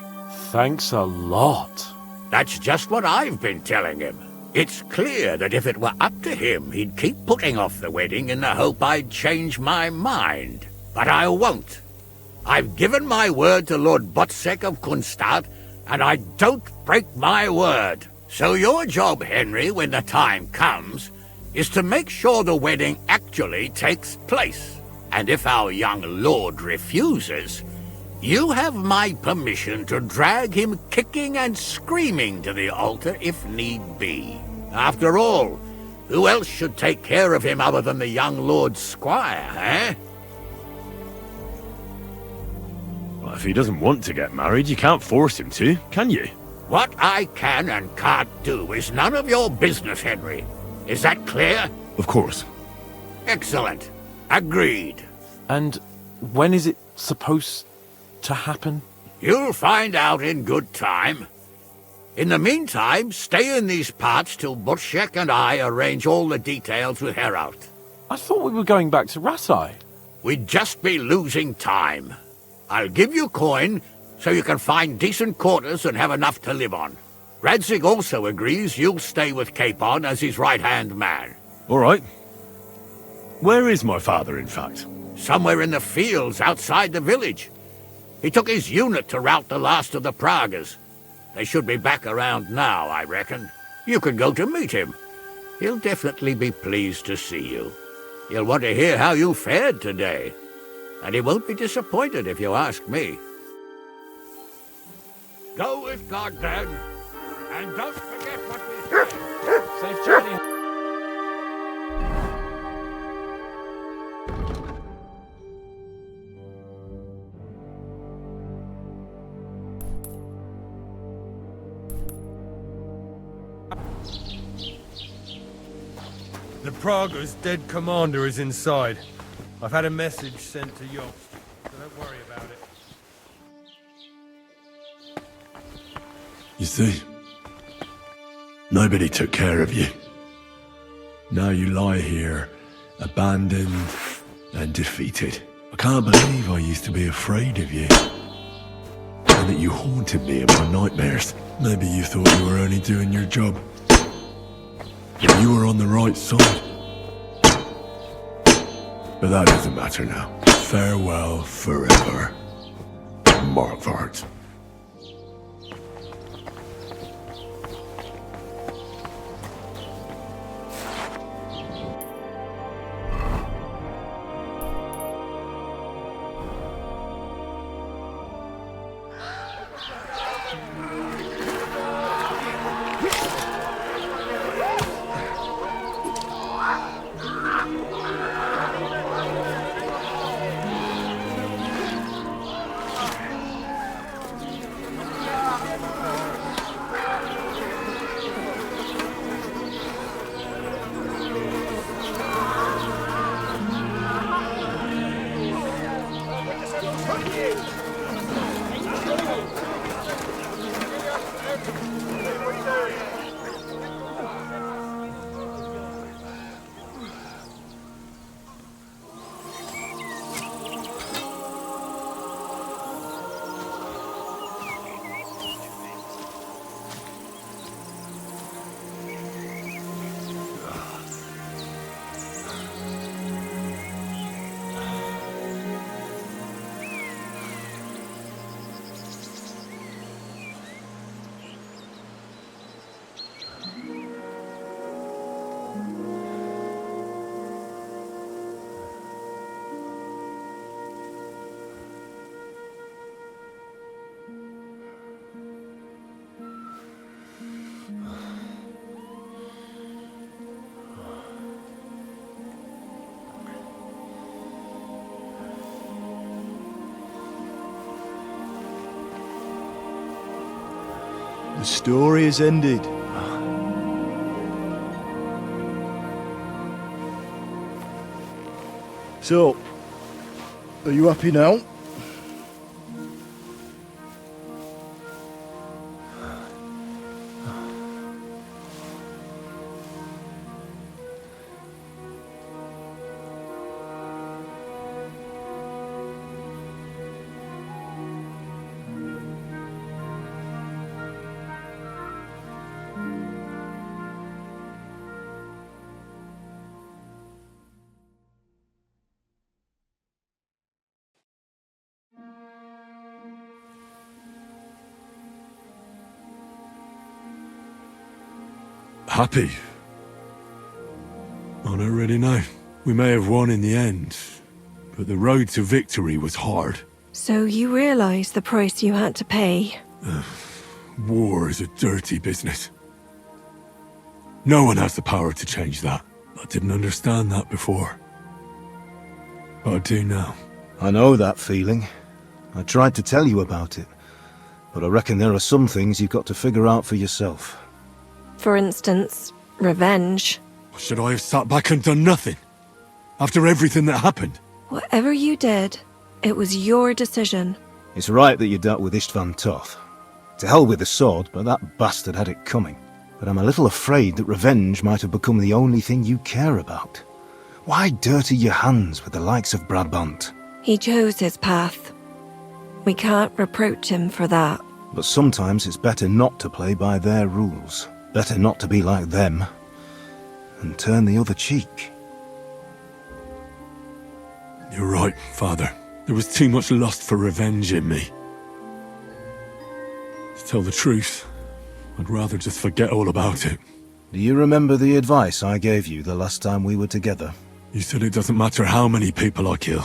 Thanks a lot. That's just what I've been telling him. It's clear that if it were up to him, he'd keep putting off the wedding in the hope I'd change my mind. But I won't. I've given my word to Lord Botsek of Kunstad, and I don't break my word. So your job, Henry, when the time comes, is to make sure the wedding actually takes place. And if our young lord refuses, you have my permission to drag him kicking and screaming to the altar if need be. After all, who else should take care of him other than the young lord's squire, eh? Well, if he doesn't want to get married, you can't force him to, can you? What I can and can't do is none of your business, Henry. Is that clear? Of course. Excellent. Agreed. And when is it supposed to happen? You'll find out in good time. In the meantime, stay in these parts till Botsek and I arrange all the details with Herald. I thought we were going back to Rasai. We'd just be losing time. I'll give you coin so you can find decent quarters and have enough to live on. Radzig also agrees you'll stay with Capon as his right-hand man. All right. Where is my father, in fact? Somewhere in the fields outside the village. He took his unit to rout the last of the Pragas. They should be back around now, I reckon. You could go to meet him. He'll definitely be pleased to see you. He'll want to hear how you fared today. And he won't be disappointed if you ask me. Go with God, then. And don't forget what we said. Safe journey. The Praga's dead commander is inside. I've had a message sent to Yost, so don't worry about it. You see, nobody took care of you. Now you lie here, abandoned and defeated. I can't believe I used to be afraid of you. And that you haunted me in my nightmares. Maybe you thought you were only doing your job. But you were on the right side. But that doesn't matter now. Farewell forever, Markvart. The story is ended. So, are you happy now? Happy? I don't really know. We may have won in the end, but the road to victory was hard. So you realize the price you had to pay? War is a dirty business. No one has the power to change that. I didn't understand that before. But I do now. I know that feeling. I tried to tell you about it, but I reckon there are some things you've got to figure out for yourself. For instance, revenge. Should I have sat back and done nothing? After everything that happened? Whatever you did, it was your decision. It's right that you dealt with Istvan Toth. To hell with the sword, but that bastard had it coming. But I'm a little afraid that revenge might have become the only thing you care about. Why dirty your hands with the likes of Brabant? He chose his path. We can't reproach him for that. But sometimes it's better not to play by their rules. Better not to be like them. And turn the other cheek. You're right, Father. There was too much lust for revenge in me. To tell the truth, I'd rather just forget all about it. Do you remember the advice I gave you the last time we were together? You said it doesn't matter how many people I kill,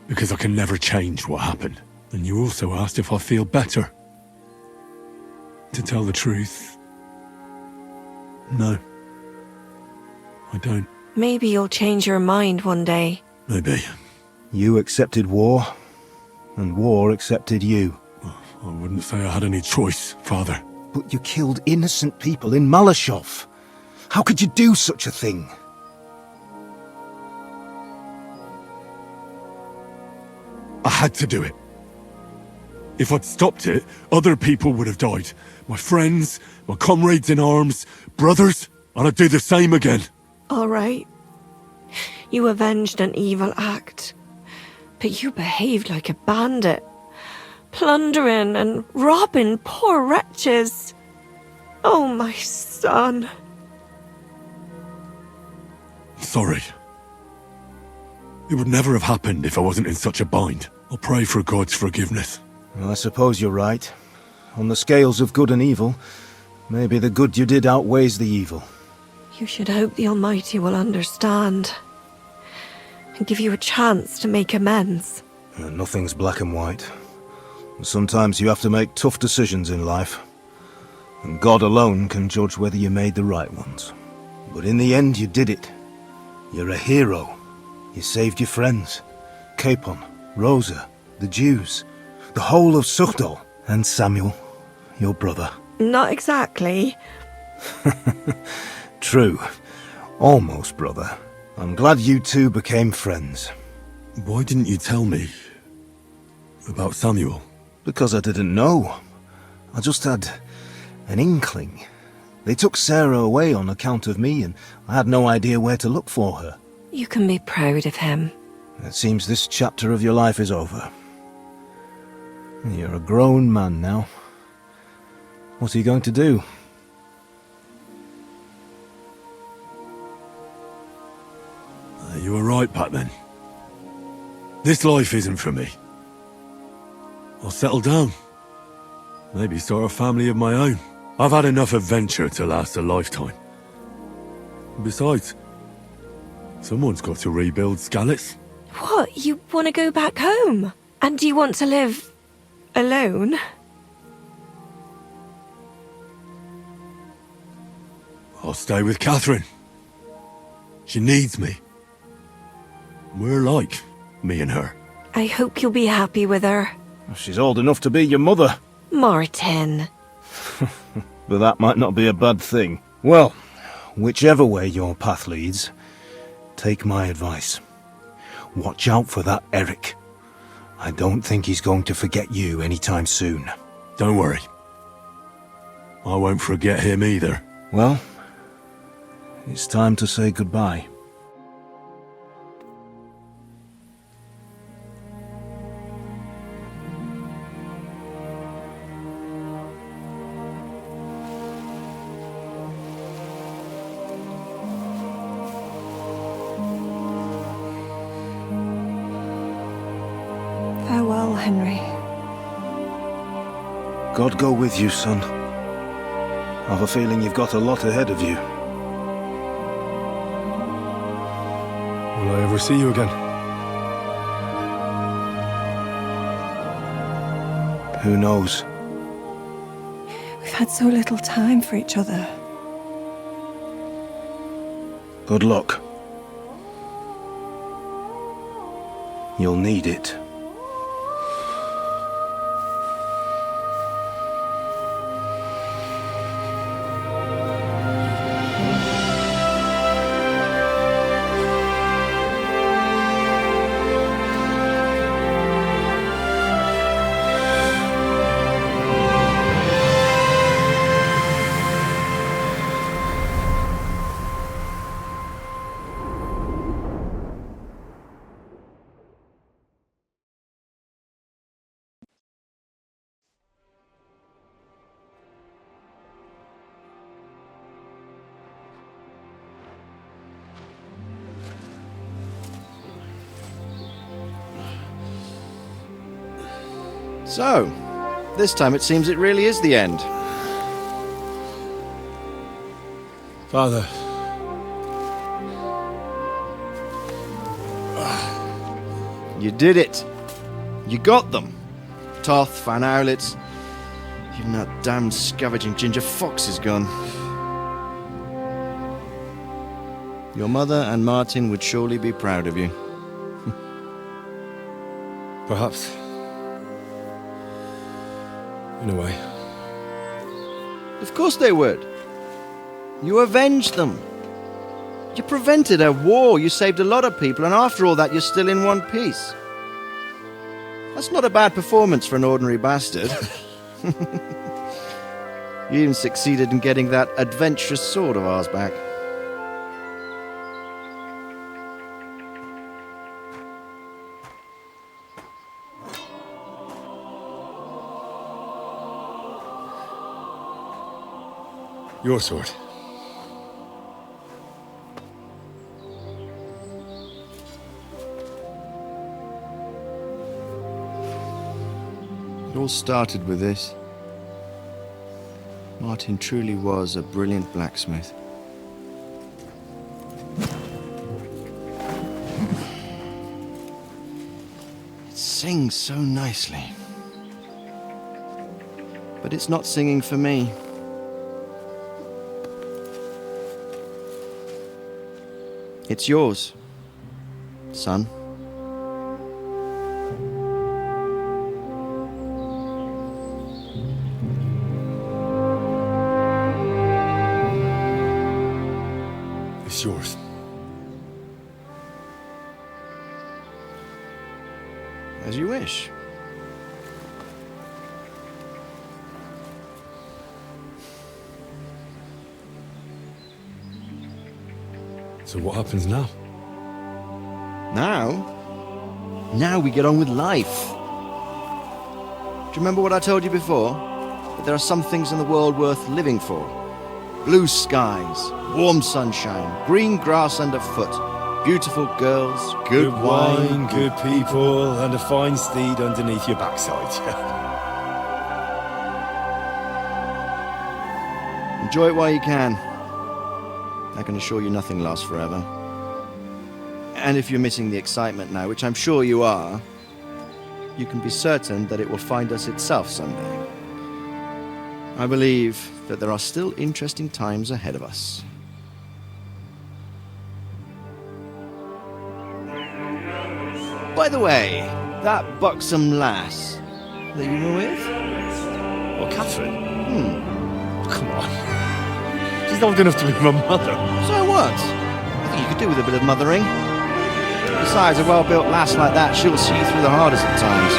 because I can never change what happened. And you also asked if I feel better. To tell the truth, no, I don't. Maybe you'll change your mind one day. Maybe. You accepted war, and war accepted you. I wouldn't say I had any choice, Father. But you killed innocent people in Malashov. How could you do such a thing? I had to do it. If I'd stopped it, other people would have died. My friends, my comrades in arms, brothers, and I'd do the same again. All right. You avenged an evil act. But you behaved like a bandit. Plundering and robbing poor wretches. Oh, my son. Sorry. It would never have happened if I wasn't in such a bind. I'll pray for God's forgiveness. Well, I suppose you're right. On the scales of good and evil, maybe the good you did outweighs the evil. You should hope the Almighty will understand. And give you a chance to make amends. Nothing's black and white. Sometimes you have to make tough decisions in life. And God alone can judge whether you made the right ones. But in the end, you did it. You're a hero. You saved your friends. Capon, Rosa, the Jews, the whole of Sugdol, and Samuel, your brother. Not exactly. True. Almost, brother. I'm glad you two became friends. Why didn't you tell me? About Samuel? Because I didn't know. I just had an inkling. They took Sarah away on account of me, and I had no idea where to look for her. You can be proud of him. It seems this chapter of your life is over. You're a grown man now. What are you going to do? You were right back then. This life isn't for me. I'll settle down. Maybe start a family of my own. I've had enough adventure to last a lifetime. Besides, someone's got to rebuild Skalitz. What? You want to go back home? And do you want to live alone? I'll stay with Katherine. She needs me. We're alike, me and her. I hope you'll be happy with her. She's old enough to be your mother. Martin. But that might not be a bad thing. Well, whichever way your path leads, take my advice. Watch out for that Eric. I don't think he's going to forget you anytime soon. Don't worry. I won't forget him either. Well, it's time to say goodbye. Farewell, Henry. God go with you, son. I've a feeling you've got a lot ahead of you. Will I ever see you again? Who knows? We've had so little time for each other. Good luck. You'll need it. So, this time it seems it really is the end. Father. You did it. You got them. Toth, Van Aulitz. Even that damned scavenging ginger fox is gone. Your mother and Martin would surely be proud of you. Perhaps. In a way. Of course they would. You avenged them. You prevented a war, you saved a lot of people, and after all that you're still in one piece. That's not a bad performance for an ordinary bastard. You even succeeded in getting that adventurous sword of ours back. Your sword. It all started with this. Martin truly was a brilliant blacksmith. It sings so nicely. But it's not singing for me. It's yours, son. It's yours. As you wish. So what happens now? Now we get on with life. Do you remember what I told you before? That there are some things in the world worth living for. Blue skies, warm sunshine, green grass underfoot, beautiful girls, Good wine, good people, and a fine steed underneath your backside. Enjoy it while you can. I can assure you nothing lasts forever. And if you're missing the excitement now, which I'm sure you are, you can be certain that it will find us itself someday. I believe that there are still interesting times ahead of us. By the way, that buxom lass that you were with? What, Katherine? Come on. She's not good enough to be my mother. So what? I think you could do with a bit of mothering. Besides, a well-built lass like that, she'll see you through the hardest of times.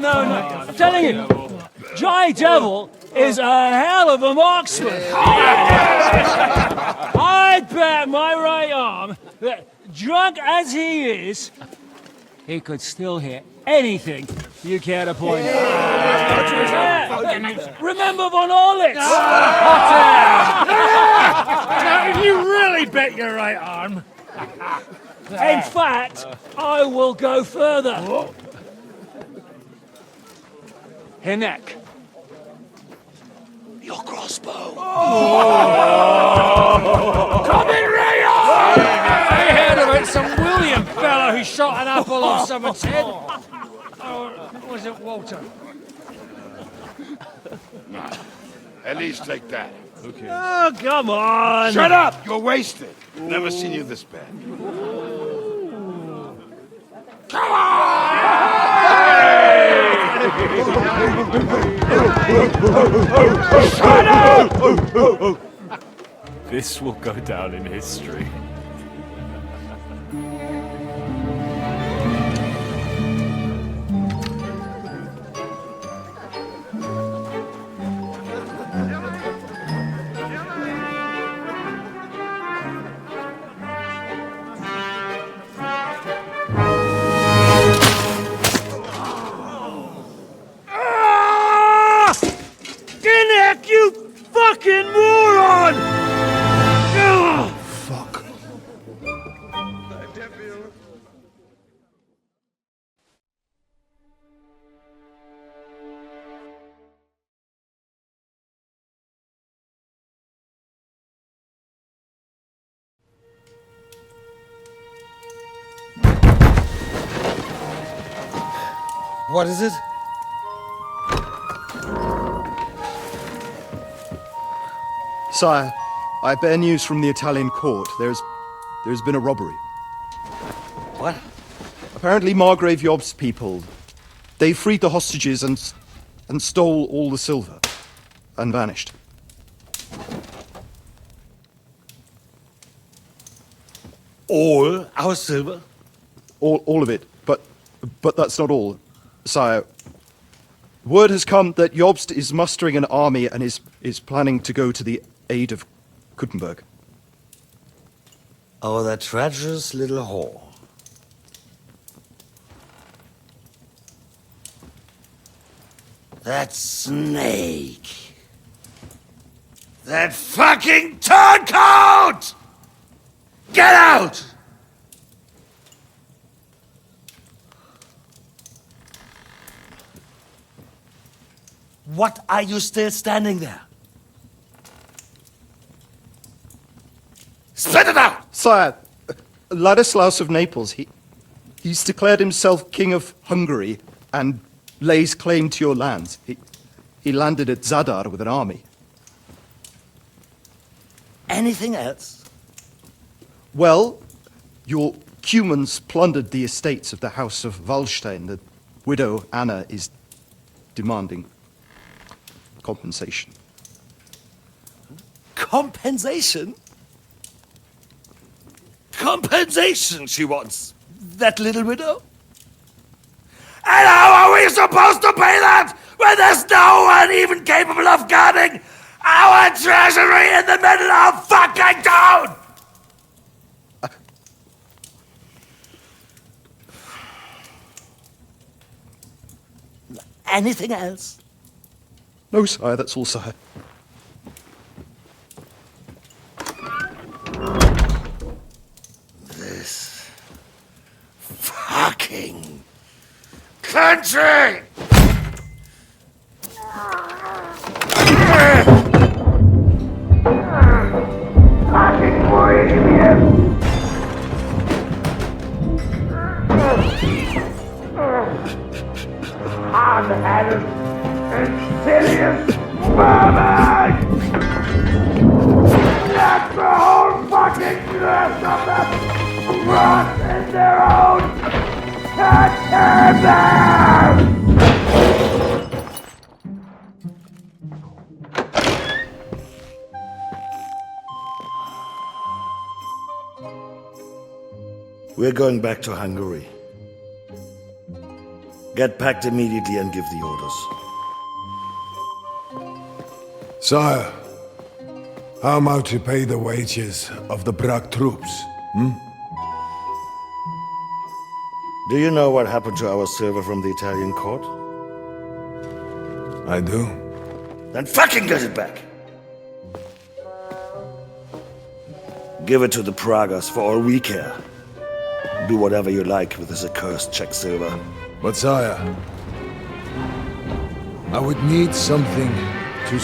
No. I'm telling you, Jai Devil is a hell of a marksman. I'd bet my right arm that, drunk as he is, he could still hit anything you care to point out. Yeah. Remember von Aulitz? Now, if you really bet your right arm. In fact, I will go further. Her neck. Your crossbow. Come in, Rayo! I heard about some William fella who shot an apple off someone's head. Or was it Walter? At least take that. Okay. Oh, come on! Shut up! You're wasted. Never seen you this bad. Come Shut up! This will go down in history. You fucking moron! Fuck. What is it? Sire, I bear news from the Italian court. There's been a robbery. What? Apparently Margrave Yob's people, they freed the hostages and stole all the silver and vanished. All our silver? All of it, but that's not all, sire. Word has come that Jobst is mustering an army and is planning to go to the aid of Kuttenberg. Oh, that treacherous little whore. That snake. That fucking turncoat! Get out! What are you still standing there? Spit it out! Sire, Ladislaus of Naples, he's declared himself King of Hungary and lays claim to your lands. He landed at Zadar with an army. Anything else? Well, your Cumans plundered the estates of the House of Wallstein. The widow Anna is demanding compensation. Compensation? Compensation she wants, that little widow? And how are we supposed to pay that when there's no one even capable of guarding our treasury in the middle of fucking town? Anything else? No, sire, that's all, sire. This fucking country! Fucking bohemian! Hard-headed, insidious vermin! That's the whole fucking rest of them! Rot in their own containers! We're going back to Hungary. Get packed immediately and give the orders. Sire, how am I to pay the wages of the Prague troops? Do you know what happened to our silver from the Italian court? I do. Then fucking get it back! Give it to the Pragas for all we care. Do whatever you like with this accursed Czech silver. But sire, I would need something to...